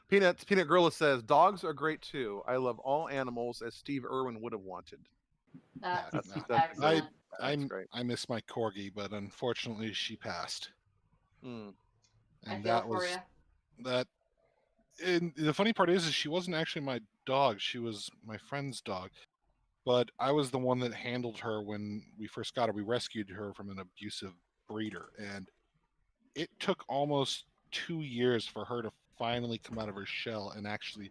[SPEAKER 2] Peanut Gorilla says dogs are great too. I love all animals as Steve Irwin would have wanted.
[SPEAKER 3] That's
[SPEAKER 5] excellent. I miss my corgi, but unfortunately she passed.
[SPEAKER 2] Mm.
[SPEAKER 3] And that was
[SPEAKER 5] that. And the funny part is she wasn't actually my dog. She was my friend's dog. But I was the one that handled her when we first got her. We rescued her from an abusive breeder. And it took almost 2 years for her to finally come out of her shell and actually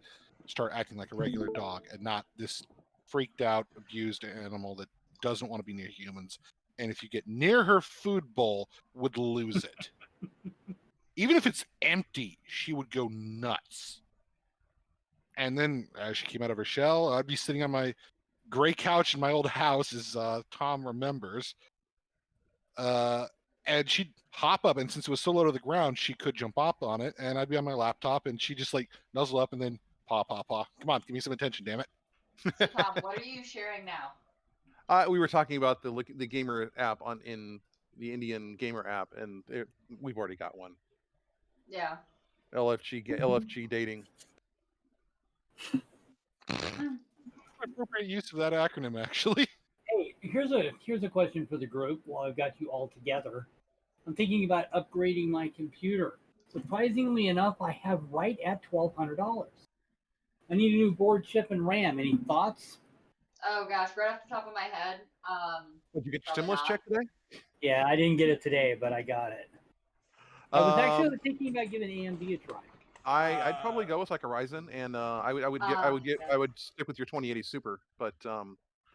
[SPEAKER 5] start acting like a regular dog and not this freaked out, abused animal that doesn't want to be near humans. And if you get near her food bowl, would lose it. Even if it's empty, she would go nuts. And then as she came out of her shell, I'd be sitting on my gray couch in my old house, as Tom remembers. And she'd hop up, and since it was so low to the ground, she could jump up on it, and I'd be on my laptop, and she'd just like nuzzle up and then paw, paw, paw. Come on, give me some attention, damn it.
[SPEAKER 3] So Tom, what are you sharing now?
[SPEAKER 2] We were talking about the gamer app in the Indian gamer app, and we've already got one.
[SPEAKER 3] Yeah.
[SPEAKER 2] LFG dating.
[SPEAKER 5] Appropriate use of that acronym, actually.
[SPEAKER 4] Hey, here's a question for the group while I've got you all together. I'm thinking about upgrading my computer. Surprisingly enough, I have right at $1,200. I need a new board, chip, and RAM. Any thoughts?
[SPEAKER 3] Oh gosh, right off the top of my head,
[SPEAKER 2] Did you get your
[SPEAKER 3] Probably
[SPEAKER 2] stimulus
[SPEAKER 3] not.
[SPEAKER 2] check today?
[SPEAKER 4] Yeah, I didn't get it today, but I got it. I was actually thinking about giving AMD a try.
[SPEAKER 2] I'd probably go with like a Ryzen, and I would stick with your 2080 Super, but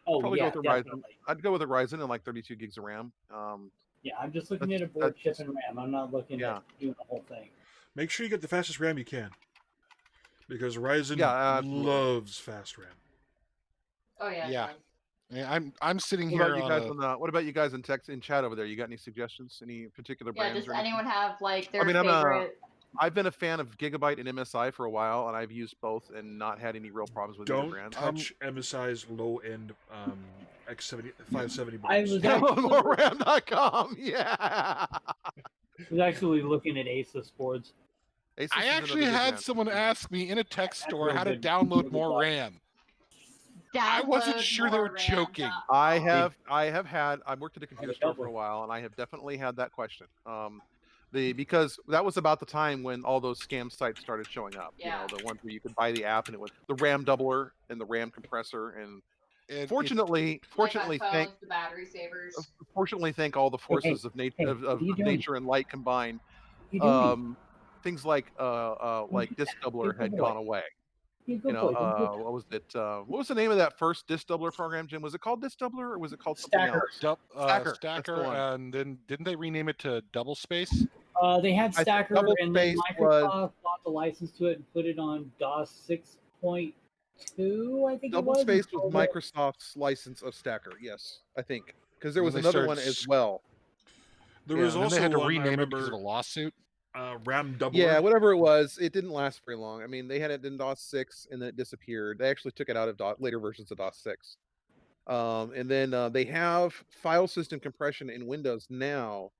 [SPEAKER 4] Oh
[SPEAKER 2] probably
[SPEAKER 4] yeah,
[SPEAKER 2] go with a Ryzen.
[SPEAKER 4] definitely.
[SPEAKER 2] I'd go with a Ryzen and like 32 gigs of RAM.
[SPEAKER 4] Yeah, I'm just looking at a board, chip, and RAM. I'm not looking
[SPEAKER 2] Yeah.
[SPEAKER 4] at doing the whole thing.
[SPEAKER 1] Make sure you get the fastest RAM you can, because Ryzen
[SPEAKER 2] Yeah, absolutely.
[SPEAKER 1] loves fast RAM.
[SPEAKER 3] oh yeah.
[SPEAKER 5] Yeah.
[SPEAKER 3] it does.
[SPEAKER 5] Yeah, I'm sitting
[SPEAKER 2] What
[SPEAKER 5] here
[SPEAKER 2] about you
[SPEAKER 5] on
[SPEAKER 2] guys
[SPEAKER 5] a,
[SPEAKER 2] what about you guys in chat over there? You got any suggestions? Any particular
[SPEAKER 3] Yeah,
[SPEAKER 2] brands?
[SPEAKER 3] does
[SPEAKER 2] or anything?
[SPEAKER 3] anyone have like their
[SPEAKER 2] I'm
[SPEAKER 3] favorite?
[SPEAKER 2] I've been a fan of Gigabyte and MSI for a while, and I've used both and not had any real problems with either
[SPEAKER 1] Don't
[SPEAKER 2] brand.
[SPEAKER 1] touch MSI's low-end X70 570
[SPEAKER 4] I
[SPEAKER 1] boards.
[SPEAKER 4] was actually,
[SPEAKER 2] MoreRAM.com. Yeah.
[SPEAKER 4] was actually looking at Asus boards.
[SPEAKER 2] Asus
[SPEAKER 5] I
[SPEAKER 2] is
[SPEAKER 5] actually
[SPEAKER 2] another good
[SPEAKER 5] had
[SPEAKER 2] brand.
[SPEAKER 5] someone ask me in a tech
[SPEAKER 4] That's
[SPEAKER 5] store
[SPEAKER 4] real
[SPEAKER 5] how to
[SPEAKER 4] good.
[SPEAKER 5] download
[SPEAKER 4] Real
[SPEAKER 5] more
[SPEAKER 4] good.
[SPEAKER 5] RAM. I wasn't sure they were joking.
[SPEAKER 2] I have had. I worked at a computer
[SPEAKER 4] the
[SPEAKER 2] store for a
[SPEAKER 4] double.
[SPEAKER 2] while, and I have definitely had that question. Because that was about the time when all those scam sites started showing up.
[SPEAKER 3] Yeah.
[SPEAKER 2] You know, the ones where you could buy the app and it was the RAM doubler and the RAM compressor. And
[SPEAKER 5] And
[SPEAKER 2] fortunately,
[SPEAKER 3] Like my phones, the battery savers.
[SPEAKER 2] thank all the forces of
[SPEAKER 4] hey,
[SPEAKER 2] nature
[SPEAKER 4] what are you doing?
[SPEAKER 2] nature and light combined.
[SPEAKER 4] What are you doing?
[SPEAKER 2] Things like disk doubler
[SPEAKER 4] Good
[SPEAKER 2] had
[SPEAKER 4] boy.
[SPEAKER 2] gone away.
[SPEAKER 4] Be a good
[SPEAKER 2] You know,
[SPEAKER 4] boy. Don't do it.
[SPEAKER 2] what was it? What was the name of that first disk doubler program, Jim? Was it called disk doubler or was it called something
[SPEAKER 4] Stacker.
[SPEAKER 2] else? Stacker, that's the
[SPEAKER 5] Stacker,
[SPEAKER 2] one.
[SPEAKER 5] and then didn't they rename it to Double Space?
[SPEAKER 4] They had
[SPEAKER 2] I think
[SPEAKER 4] Stacker,
[SPEAKER 2] Double
[SPEAKER 4] and then
[SPEAKER 2] Space
[SPEAKER 4] Microsoft bought the license to it and put it on DOS 6.2, I think
[SPEAKER 2] Double
[SPEAKER 4] it was.
[SPEAKER 2] Space was
[SPEAKER 4] Called it-
[SPEAKER 2] Microsoft's license of Stacker. Yes, I think because there
[SPEAKER 5] And
[SPEAKER 2] was
[SPEAKER 5] they
[SPEAKER 2] another
[SPEAKER 5] started
[SPEAKER 2] one as well.
[SPEAKER 1] There
[SPEAKER 2] Yeah,
[SPEAKER 1] was
[SPEAKER 2] and
[SPEAKER 5] And then
[SPEAKER 1] also
[SPEAKER 5] they had to
[SPEAKER 1] one I
[SPEAKER 5] rename it because of
[SPEAKER 1] remember,
[SPEAKER 5] a lawsuit.
[SPEAKER 1] RAM doubler.
[SPEAKER 2] Yeah, whatever it was, it didn't last very long. I mean, they had it in DOS 6 and then it disappeared. They actually took it out of later versions of DOS 6. And then they have file system compression in Windows now,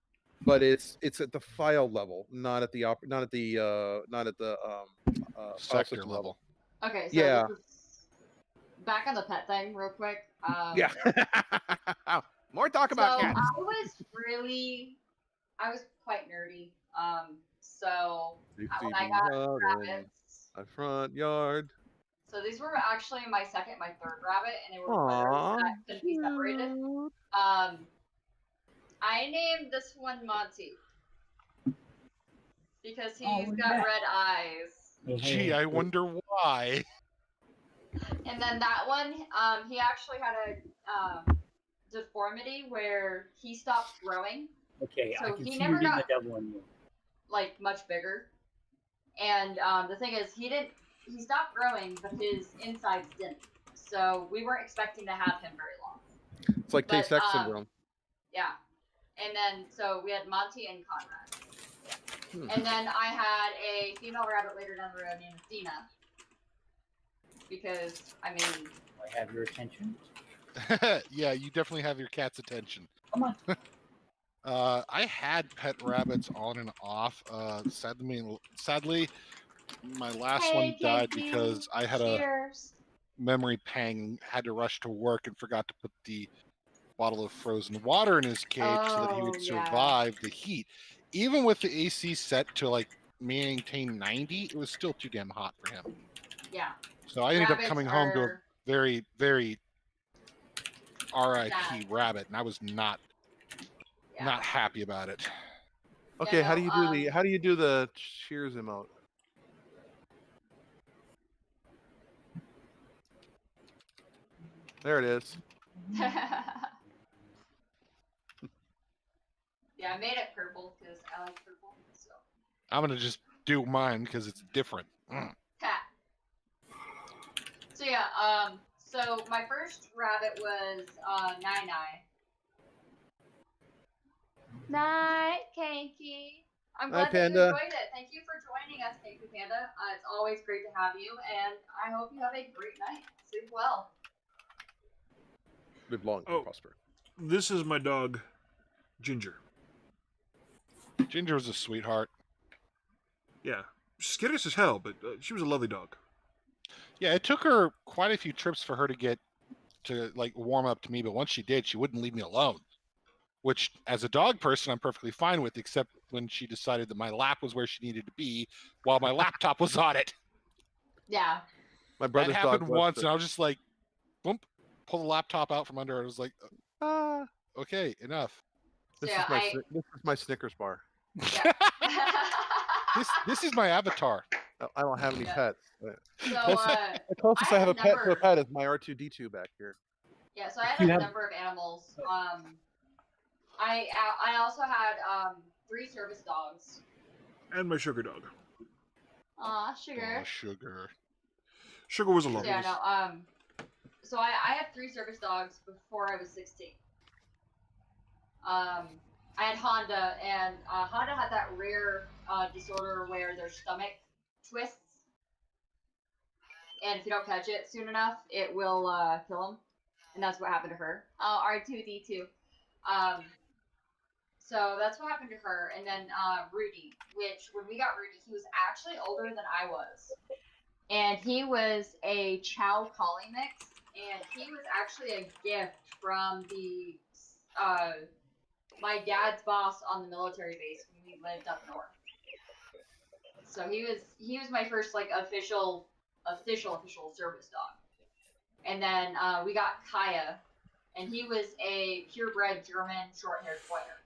[SPEAKER 2] but it's at the file level, not at the file
[SPEAKER 5] Sector
[SPEAKER 2] system
[SPEAKER 5] level.
[SPEAKER 3] Okay, so
[SPEAKER 2] Yeah.
[SPEAKER 3] this is back on the pet thing real quick.
[SPEAKER 2] Yeah. More talk about
[SPEAKER 3] so
[SPEAKER 2] cats.
[SPEAKER 3] I was quite nerdy. So when I
[SPEAKER 2] Deep-sea
[SPEAKER 3] got
[SPEAKER 2] water,
[SPEAKER 3] rabbits,
[SPEAKER 2] a front yard.
[SPEAKER 3] so these were actually my third rabbit, and they were
[SPEAKER 2] Aww.
[SPEAKER 3] brothers that couldn't be separated. I named this one Monty because he's
[SPEAKER 4] look at
[SPEAKER 3] got
[SPEAKER 4] that.
[SPEAKER 3] red eyes.
[SPEAKER 5] Gee, I wonder why.
[SPEAKER 3] And then that one, he actually had a deformity where he stopped growing,
[SPEAKER 4] Okay, I
[SPEAKER 3] So
[SPEAKER 4] can
[SPEAKER 3] he
[SPEAKER 4] see
[SPEAKER 3] never
[SPEAKER 4] you're getting
[SPEAKER 3] got-
[SPEAKER 4] the devil in you.
[SPEAKER 3] like much bigger. And the thing is, he stopped growing, but his insides didn't. So we weren't expecting to have him very long.
[SPEAKER 2] It's like
[SPEAKER 3] But,
[SPEAKER 2] Tay-Sachs syndrome.
[SPEAKER 3] Yeah. And then, so we had Monty and Conrad.
[SPEAKER 2] Hmm.
[SPEAKER 3] And then I had a female rabbit later down the road named Athena. Because, I mean,
[SPEAKER 4] Do I have your attention?
[SPEAKER 5] Yeah, you definitely have your cat's attention.
[SPEAKER 4] Come on.
[SPEAKER 5] I had pet rabbits on and off. Sadly, my last one died because I had a memory pang, had to rush to work and forgot to put the bottle of frozen water in his cage so that he would
[SPEAKER 3] Oh, yeah.
[SPEAKER 5] survive the heat. Even with the AC set to like maintain 90, it was still too damn hot for him.
[SPEAKER 3] Yeah.
[SPEAKER 5] So I ended up
[SPEAKER 3] Rabbits
[SPEAKER 5] coming home to a
[SPEAKER 3] are-
[SPEAKER 5] very, very RIP
[SPEAKER 3] Sad.
[SPEAKER 5] rabbit, and I was not
[SPEAKER 3] Yeah.
[SPEAKER 5] happy about it.
[SPEAKER 2] Okay, how do you
[SPEAKER 3] no,
[SPEAKER 2] do the cheers emote? There it is.
[SPEAKER 3] Yeah, I made it purple because I like purple. So.
[SPEAKER 5] I'm gonna just do mine because it's different.
[SPEAKER 3] Cat. So yeah, so my first rabbit was Nai. Night, Kanky. I'm
[SPEAKER 2] Hi,
[SPEAKER 3] glad that you
[SPEAKER 2] Panda.
[SPEAKER 3] enjoyed it. Thank you for joining us, Kanky Panda. It's always great to have you, and I hope you have a great night. Sleep well.
[SPEAKER 2] Live long and prosper.
[SPEAKER 1] This is my dog, Ginger.
[SPEAKER 5] Ginger was a sweetheart.
[SPEAKER 1] Yeah, skittish as hell, but she was a lovely dog.
[SPEAKER 5] Yeah, it took her quite a few trips for her to get to like warm up to me, but once she did, she wouldn't leave me alone. Which, as a dog person, I'm perfectly fine with, except when she decided that my lap was where she needed to be while my laptop was on it.
[SPEAKER 3] Yeah.
[SPEAKER 2] My brother's
[SPEAKER 5] that
[SPEAKER 2] dog
[SPEAKER 5] happened once, and I was just like, boom, pull the laptop out from under her. I was like, okay, enough.
[SPEAKER 3] So
[SPEAKER 2] This
[SPEAKER 3] yeah,
[SPEAKER 2] is my Snickers bar.
[SPEAKER 3] Yeah.
[SPEAKER 5] This is my avatar.
[SPEAKER 2] I don't have any
[SPEAKER 3] Yeah.
[SPEAKER 2] pets.
[SPEAKER 3] So
[SPEAKER 2] The closest I have a pet to a pet is my R2-D2 back here.
[SPEAKER 3] yeah, so I had a number of animals. I also had 3 service dogs.
[SPEAKER 1] And my sugar dog.
[SPEAKER 3] Aw, Sugar.
[SPEAKER 5] Oh, Sugar.
[SPEAKER 1] Sugar was a lovely.
[SPEAKER 3] Yeah, no, so I had 3 service dogs before I was 16. I had Honda, and Honda had that rare disorder where their stomach twists, and if you don't catch it soon enough, it will kill them, and that's what happened to her. R2-D2. So that's what happened to her, and then Rudy, which when we got Rudy, he was actually older than I was, and he was a Chow Collie mix, and he was actually a gift from the my dad's boss on the military base when we lived up north. So he was my first like official service dog. And then we got Kaya, and he was a purebred German short-haired pointer.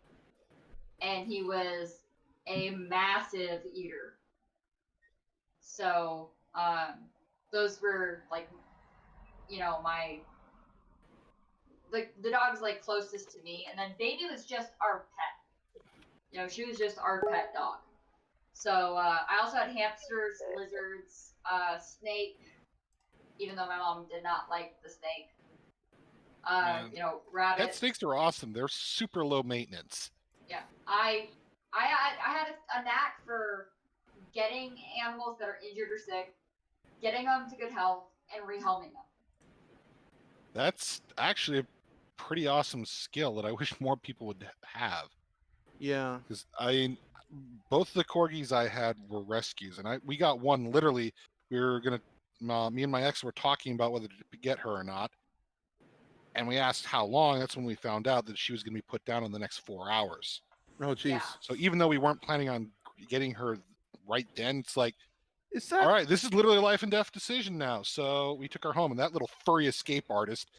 [SPEAKER 3] And he was a massive eater. So those were like, my the dog's like closest to me, and then Baby was just our pet. She was just our pet dog. So I also had hamsters, lizards, snake, even though my mom did not like the snake. Rabbits.
[SPEAKER 5] Pet snakes are awesome. They're super low maintenance.
[SPEAKER 3] Yeah, I had a knack for getting animals that are injured or sick, getting them to good health, and rehoming them.
[SPEAKER 5] That's actually a pretty awesome skill that I wish more people would have.
[SPEAKER 2] Yeah.
[SPEAKER 5] Because both the corgis I had were rescues, and we got one literally. We were gonna, me and my ex were talking about whether to get her or not, and we asked how long. That's when we found out that she was gonna be put down in the next 4 hours.
[SPEAKER 2] Oh, jeez.
[SPEAKER 3] Yeah.
[SPEAKER 5] So even though we weren't planning on getting her right then, it's like,
[SPEAKER 2] Is that...
[SPEAKER 5] all right, this is literally a life and death decision now. So we took her home, and that little furry escape artist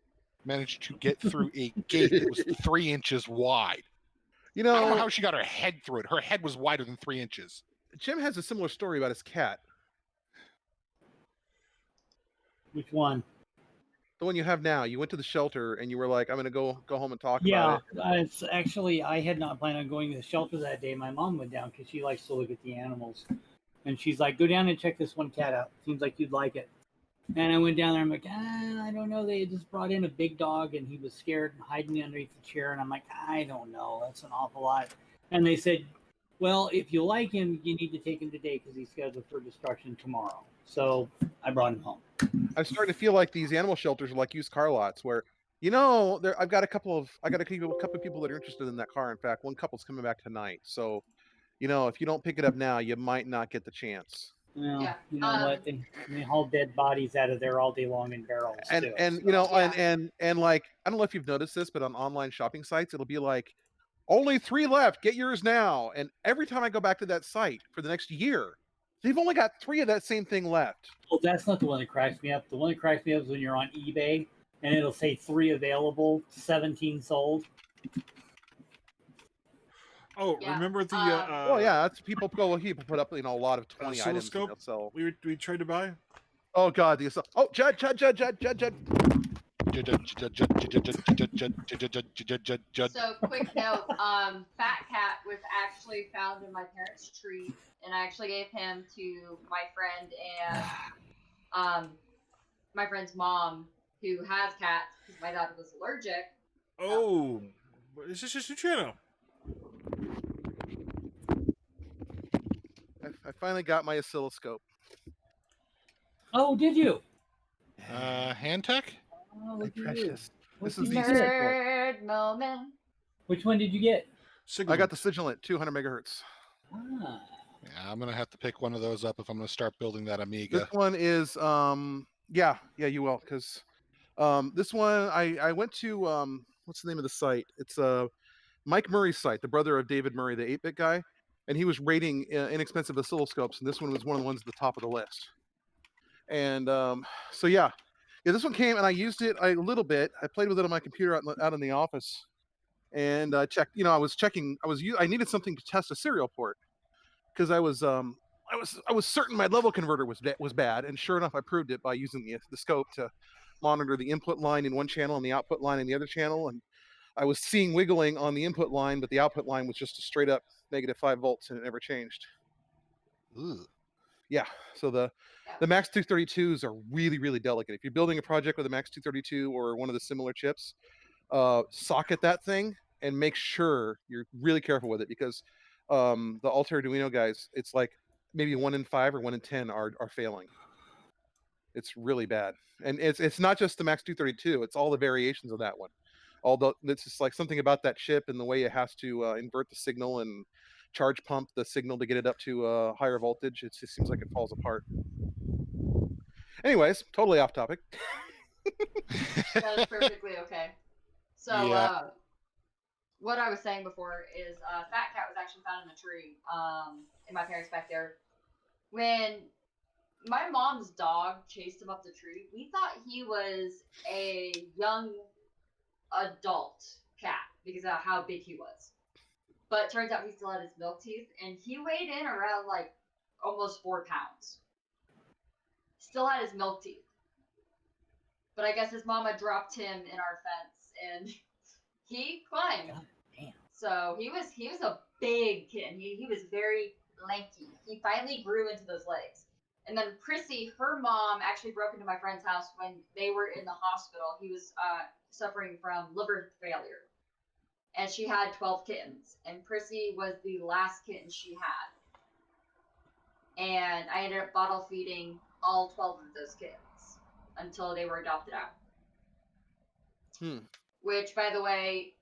[SPEAKER 5] managed to get through a gate that was 3 inches wide. I don't know how she got her head through it. Her head was wider than 3 inches.
[SPEAKER 2] Jim has a similar story about his cat.
[SPEAKER 4] Which one?
[SPEAKER 2] The one you have now. You went to the shelter and you were like, I'm going to go home and talk
[SPEAKER 4] Yeah,
[SPEAKER 2] about it.
[SPEAKER 4] it's actually, I had not planned on going to the shelter that day. My mom went down because she likes to look at the animals. And she's like, go down and check this one cat out. Seems like you'd like it. And I went down there. I'm like, I don't know. They just brought in a big dog and he was scared and hiding underneath the chair. And I'm like, I don't know. That's an awful lot. And they said, well, if you like him, you need to take him today because he's scheduled for destruction tomorrow. So I brought him home.
[SPEAKER 2] I'm starting to feel like these animal shelters are like used car lots where, I've got a couple of people that are interested in that car. In fact, one couple's coming back tonight. So, if you don't pick it up now, you might not get the chance.
[SPEAKER 4] Well,
[SPEAKER 3] Yeah.
[SPEAKER 4] you know what? They haul dead bodies out of there all day long in barrels.
[SPEAKER 2] And
[SPEAKER 4] too,
[SPEAKER 2] and
[SPEAKER 4] so.
[SPEAKER 2] you know
[SPEAKER 3] Yeah.
[SPEAKER 2] and like, I don't know if you've noticed this, but on online shopping sites it'll be like only 3 left, get yours now. And every time I go back to that site for the next year, they've only got 3 of that same thing left.
[SPEAKER 4] Well, that's not the one that cracks me up. The one that cracks me up is when you're on eBay and it'll say 3 available, 17 sold.
[SPEAKER 1] Oh,
[SPEAKER 3] Yeah.
[SPEAKER 1] remember the
[SPEAKER 2] Well, yeah, that's people put up a lot of 20 items and
[SPEAKER 1] oscilloscope
[SPEAKER 2] they'll sell.
[SPEAKER 1] we tried to buy?
[SPEAKER 2] Oh god, oh Judd.
[SPEAKER 3] So quick note, Fat Cat was actually found in my parents' tree, and I actually gave him to my friend and my friend's mom, who has cats, because my dad was allergic.
[SPEAKER 1] Oh, is this just a channel?
[SPEAKER 2] I finally got my oscilloscope.
[SPEAKER 4] Oh, did you?
[SPEAKER 5] Hand tech?
[SPEAKER 4] Oh,
[SPEAKER 2] My
[SPEAKER 4] look at you.
[SPEAKER 2] precious.
[SPEAKER 4] What
[SPEAKER 2] This is
[SPEAKER 4] did
[SPEAKER 2] the
[SPEAKER 4] you get?
[SPEAKER 3] Nerd moment.
[SPEAKER 4] Which one did you get?
[SPEAKER 1] Signal.
[SPEAKER 2] I got the Sigilant 200 megahertz.
[SPEAKER 4] Ah.
[SPEAKER 5] Yeah, I'm gonna have to pick one of those up if I'm gonna start building that
[SPEAKER 2] This
[SPEAKER 5] Amiga.
[SPEAKER 2] one is yeah, you will, because this one I went to what's the name of the site? It's Mike Murray's site, the brother of David Murray, the 8-bit guy, and he was rating inexpensive oscilloscopes, and this one was one of the ones at the top of the list. And so yeah, this one came and I used it a little bit. I played with it on my computer out in the office, and checked. I was checking. I needed something to test a serial port because I was certain my level converter was bad, and sure enough, I proved it by using the scope to monitor the input line in one channel and the output line in the other channel, and I was seeing wiggling on the input line, but the output line was just a straight up -5 volts, and it never changed.
[SPEAKER 5] Ooh.
[SPEAKER 2] Yeah, so the Max 232s are really, really delicate. If you're building a project with a Max 232 or one of the similar chips, socket that thing and make sure you're really careful with it, because the Altair Arduino guys, it's like maybe 1 in 5 or 1 in 10 are failing. It's really bad, and it's not just the Max 232; it's all the variations of that one. Although it's just like something about that chip and the way it has to invert the signal and charge pump the signal to get it up to a higher voltage. It just seems like it falls apart. Anyways, totally off topic.
[SPEAKER 3] That is perfectly okay. So,
[SPEAKER 5] Yeah.
[SPEAKER 3] what I was saying before is Fat Cat was actually found in a tree in my parents' backyard. When my mom's dog chased him up the tree, we thought he was a young adult cat because of how big he was. But it turns out he still had his milk teeth, and he weighed in around like almost 4 pounds. Still had his milk teeth. But I guess his mama dropped him in our fence, and he climbed.
[SPEAKER 4] God damn.
[SPEAKER 3] So he was a big kitten. He was very lanky. He finally grew into those legs. And then Prissy, her mom, actually broke into my friend's house when they were in the hospital. He was suffering from liver failure. And she had 12 kittens. And Prissy was the last kitten she had. And I ended up bottle feeding all 12 of those kittens until they were adopted out. Which, by the way,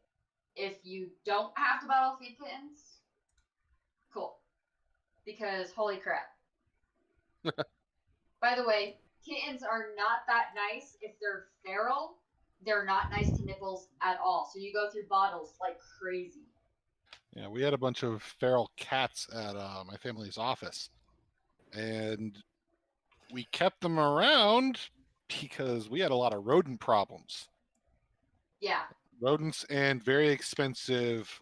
[SPEAKER 3] if you don't have to bottle feed kittens, cool. Because holy crap. By the way, kittens are not that nice if they're feral. They're not nice to nipples at all. So you go through bottles like crazy.
[SPEAKER 5] Yeah, we had a bunch of feral cats at my family's office, and we kept them around because we had a lot of rodent problems.
[SPEAKER 3] Yeah.
[SPEAKER 5] Rodents and very expensive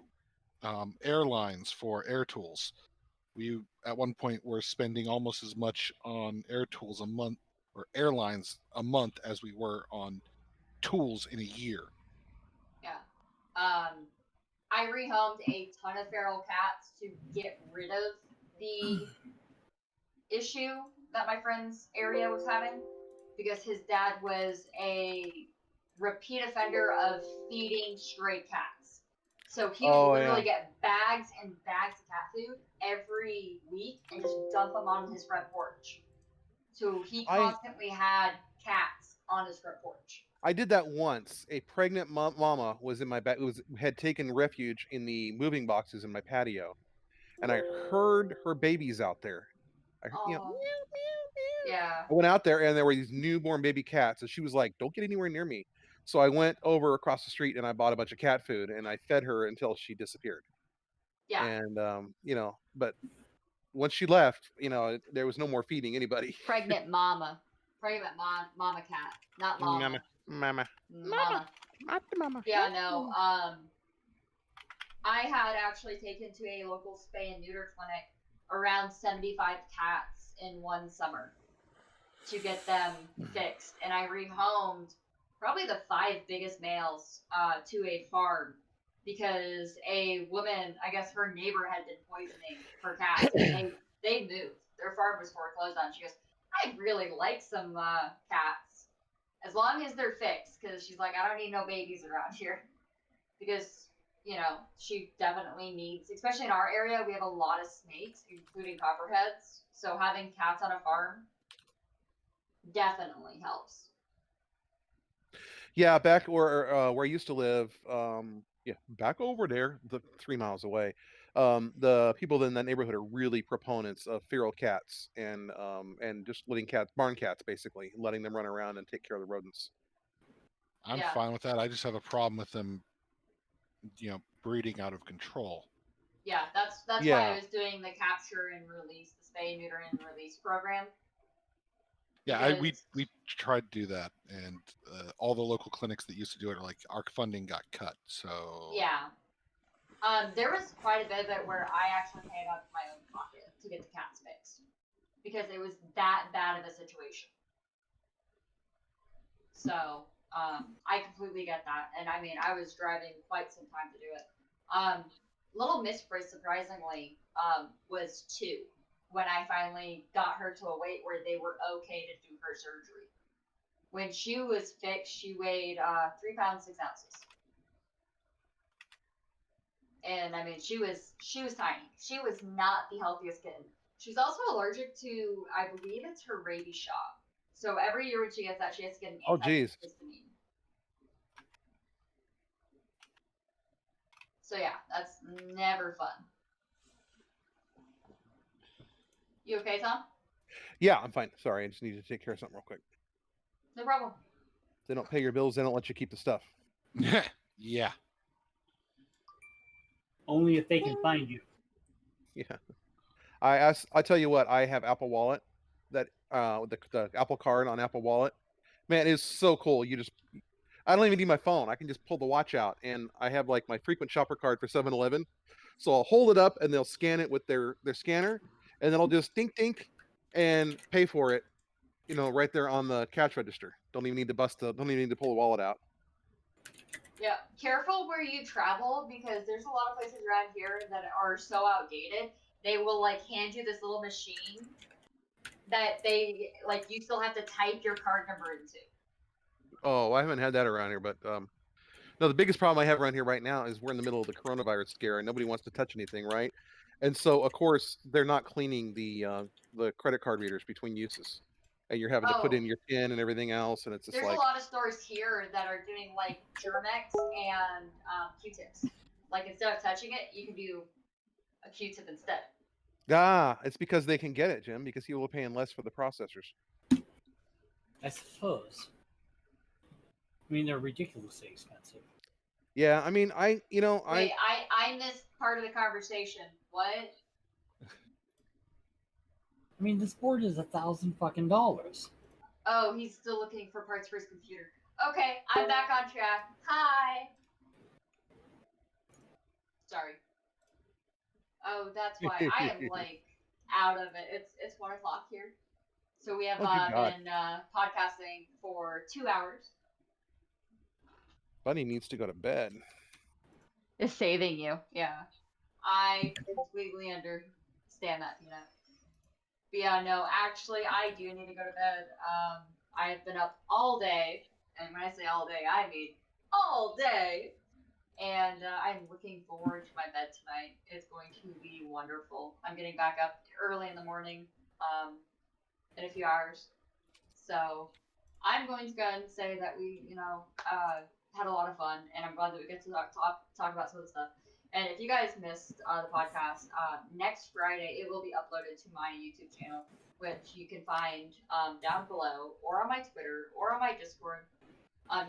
[SPEAKER 5] airlines for air tools. We at one point were spending almost as much on air tools a month, or airlines a month, as we were on tools in a year.
[SPEAKER 3] Yeah. I rehomed a ton of feral cats to get rid of the issue that my friend's area was having, because his dad was a repeat offender of feeding stray cats. So he would literally get bags and bags of cat food every week and just dump them on his front porch. So he constantly had cats on his front porch.
[SPEAKER 2] I did that once. A pregnant mama was in my back. Had taken refuge in the moving boxes in my patio, and I heard her babies out there. I heard, meow, meow, meow.
[SPEAKER 3] Yeah.
[SPEAKER 2] I went out there, and there were these newborn baby cats, and she was like, "Don't get anywhere near me." So I went over across the street and I bought a bunch of cat food, and I fed her until she disappeared.
[SPEAKER 3] Yeah.
[SPEAKER 2] And but once she left, there was no more feeding anybody.
[SPEAKER 3] Pregnant mama cat, not llama.
[SPEAKER 2] Mama.
[SPEAKER 3] Yeah, no. I had actually taken to a local spay and neuter clinic around 75 cats in one summer to get them fixed, and I rehomed probably the 5 biggest males to a farm because a woman, I guess her neighbor had been poisoning her cats, and they moved. Their farm was foreclosed on. She goes, I'd really like some cats, as long as they're fixed, because she's like, I don't need no babies around here, because she definitely needs, especially in our area, we have a lot of snakes, including copperheads. So having cats on a farm definitely helps.
[SPEAKER 2] Yeah, back where I used to live, back over there, the 3 miles away. The people in that neighborhood are really proponents of feral cats and just letting barn cats, basically, letting them run around and take care of the rodents.
[SPEAKER 5] I'm
[SPEAKER 3] Yeah.
[SPEAKER 5] fine with that. I just have a problem with them, breeding out of control.
[SPEAKER 3] Yeah, that's why I was doing the capture and release, the spay, neuter, and release program.
[SPEAKER 5] Yeah, we tried to do that, and all the local clinics that used to do it are like, our funding got cut. So
[SPEAKER 3] yeah, there was quite a bit of it where I actually paid out of my own pocket to get the cats fixed because it was that bad of a situation. So I completely get that, and I mean, I was driving quite some time to do it. Little Miss Briss, surprisingly, was 2 when I finally got her to a weight where they were okay to do her surgery. When she was fixed, she weighed 3 pounds 6 ounces, and I mean, she was tiny. She was not the healthiest kitten. She's also allergic to, I believe it's her rabies shot. So every year when she gets that, she has to get an antihistamine. So yeah, that's never fun. You okay, Tom?
[SPEAKER 2] Yeah, I'm fine. Sorry, I just need to take care of something real quick.
[SPEAKER 3] No problem.
[SPEAKER 2] They don't pay your bills, they don't let you keep the stuff.
[SPEAKER 5] Yeah.
[SPEAKER 4] Only if they can find you.
[SPEAKER 2] Yeah. I tell you what, I have Apple Wallet, that the Apple Card on Apple Wallet. Man, it's so cool. I don't even need my phone. I can just pull the watch out, and I have like my frequent shopper card for 7-Eleven. So I'll hold it up and they'll scan it with their scanner, and then I'll just dink dink and pay for it, right there on the cash register. Don't even need to don't even need to pull the wallet out.
[SPEAKER 3] Yeah, careful where you travel because there's a lot of places around here that are so outdated. They will like hand you this little machine that you still have to type your card number into.
[SPEAKER 2] Oh, I haven't had that around here, but no, the biggest problem I have around here right now is we're in the middle of the coronavirus scare and nobody wants to touch anything, right? And so, of course, they're not cleaning the credit card readers between uses, and you're having to put in your PIN and everything else, and it's just
[SPEAKER 3] there's a lot of stores here that are doing like Germex and Q-tips. Like instead of touching it, you can do a Q-tip instead.
[SPEAKER 2] It's because they can get it, Jim, because people are paying less for the processors.
[SPEAKER 4] I suppose. I mean, they're ridiculously expensive.
[SPEAKER 2] Yeah, I mean,
[SPEAKER 3] I missed part of the conversation. What?
[SPEAKER 4] I mean, this board is $1,000
[SPEAKER 3] Oh, he's still looking for parts for his computer. Okay, I'm back on track. Hi. Sorry. Oh, that's why I am like out of it. It's 1 o'clock here, so we have been podcasting for 2 hours.
[SPEAKER 2] Bunny needs to go to bed.
[SPEAKER 3] It's saving you, yeah. I completely understand that, But yeah, no, actually, I do need to go to bed. I have been up all day, and when I say all day, I mean all day. And I'm looking forward to my bed tonight. It's going to be wonderful. I'm getting back up early in the morning, in a few hours. So I'm going to go ahead and say that we, had a lot of fun, and I'm glad that we get to talk about some of the stuff. And if you guys missed the podcast, next Friday it will be uploaded to my YouTube channel, which you can find down below, or on my Twitter, or on my Discord.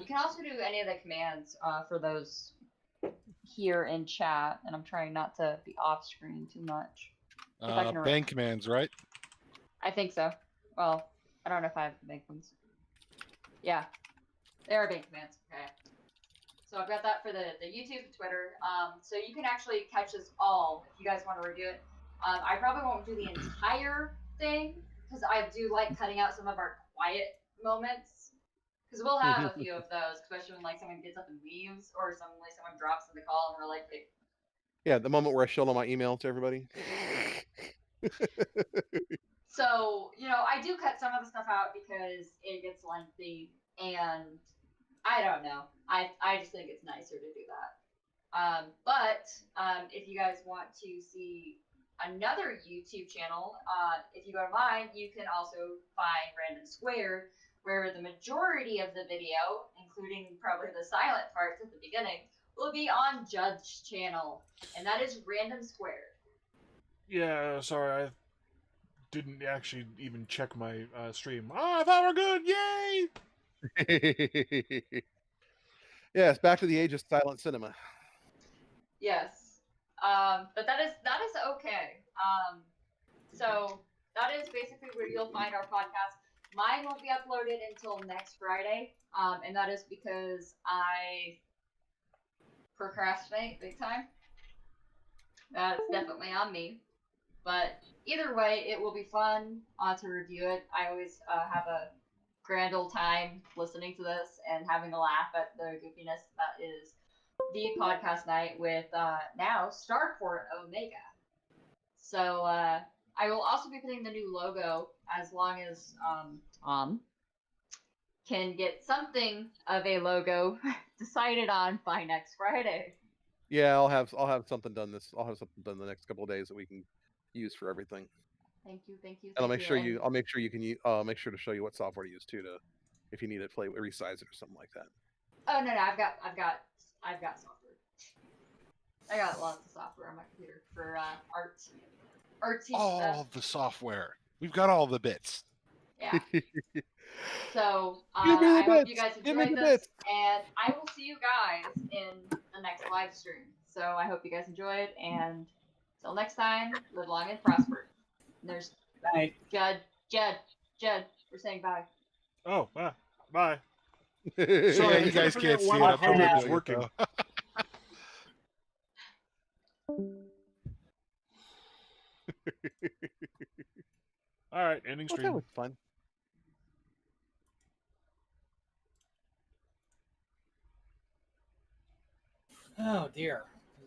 [SPEAKER 3] You can also do any of the commands for those here in chat, and I'm trying not to be off screen too much.
[SPEAKER 5] Bank commands, right?
[SPEAKER 3] I think so. Well, I don't know if I have the bank ones. Yeah, there are bank commands. Okay. So I've got that for the YouTube and Twitter. So you can actually catch us all if you guys want to review it. I probably won't do the entire thing because I do like cutting out some of our quiet moments Because we'll have a few of those, especially when like someone gets up and leaves, or someone drops in the call, and we're like, hey.
[SPEAKER 2] Yeah, the moment where I showed all my email to everybody.
[SPEAKER 3] So, I do cut some of the stuff out because it gets lengthy, and I don't know. I just think it's nicer to do that. But if you guys want to see another YouTube channel, if you go to mine, you can also find Random Square, where the majority of the video, including probably the silent parts at the beginning, will be on Judd's channel, and that is Random Square.
[SPEAKER 1] Yeah, sorry, I didn't actually even check my stream. I thought we're good. Yay!
[SPEAKER 2] Yes, back to the age of silent cinema.
[SPEAKER 3] Yes, but that is okay. So that is basically where you'll find our podcast. Mine won't be uploaded until next Friday, and that is because I procrastinate big time. That's definitely on me. But either way, it will be fun to review it. I always have a grand old time listening to this and having a laugh at the goofiness that is the podcast night with now Starport Omega. So I will also be putting the new logo as long as can get something of a logo decided on by next Friday.
[SPEAKER 2] Yeah, I'll have something done I'll have something done the next couple of days that we can use for everything.
[SPEAKER 3] Thank you.
[SPEAKER 2] And I'll make sure you can make sure to show you what software to use too, to if you need it, resize it or something like that.
[SPEAKER 3] Oh no, I've got software. I got lots of software on my computer for artsy
[SPEAKER 5] All
[SPEAKER 3] stuff.
[SPEAKER 5] the software. We've got all the bits.
[SPEAKER 3] Yeah. So
[SPEAKER 2] Give me the
[SPEAKER 3] I hope
[SPEAKER 2] bits.
[SPEAKER 3] you guys
[SPEAKER 2] Give me
[SPEAKER 3] enjoyed
[SPEAKER 2] the
[SPEAKER 3] this,
[SPEAKER 2] bits.
[SPEAKER 3] and I will see you guys in the next live stream. So I hope you guys enjoyed, and till next time, live long and prosper. And there's
[SPEAKER 4] Bye.
[SPEAKER 3] Judd, we're saying bye.
[SPEAKER 1] Oh, bye.
[SPEAKER 5] Yeah,
[SPEAKER 1] Sorry,
[SPEAKER 5] you guys can't see it.
[SPEAKER 1] why
[SPEAKER 5] I'm
[SPEAKER 1] my
[SPEAKER 5] totally
[SPEAKER 1] heart is
[SPEAKER 5] doing it,
[SPEAKER 1] working.
[SPEAKER 5] though.
[SPEAKER 1] All right, ending
[SPEAKER 2] Well, that
[SPEAKER 1] stream.
[SPEAKER 2] was fun.
[SPEAKER 4] Oh dear.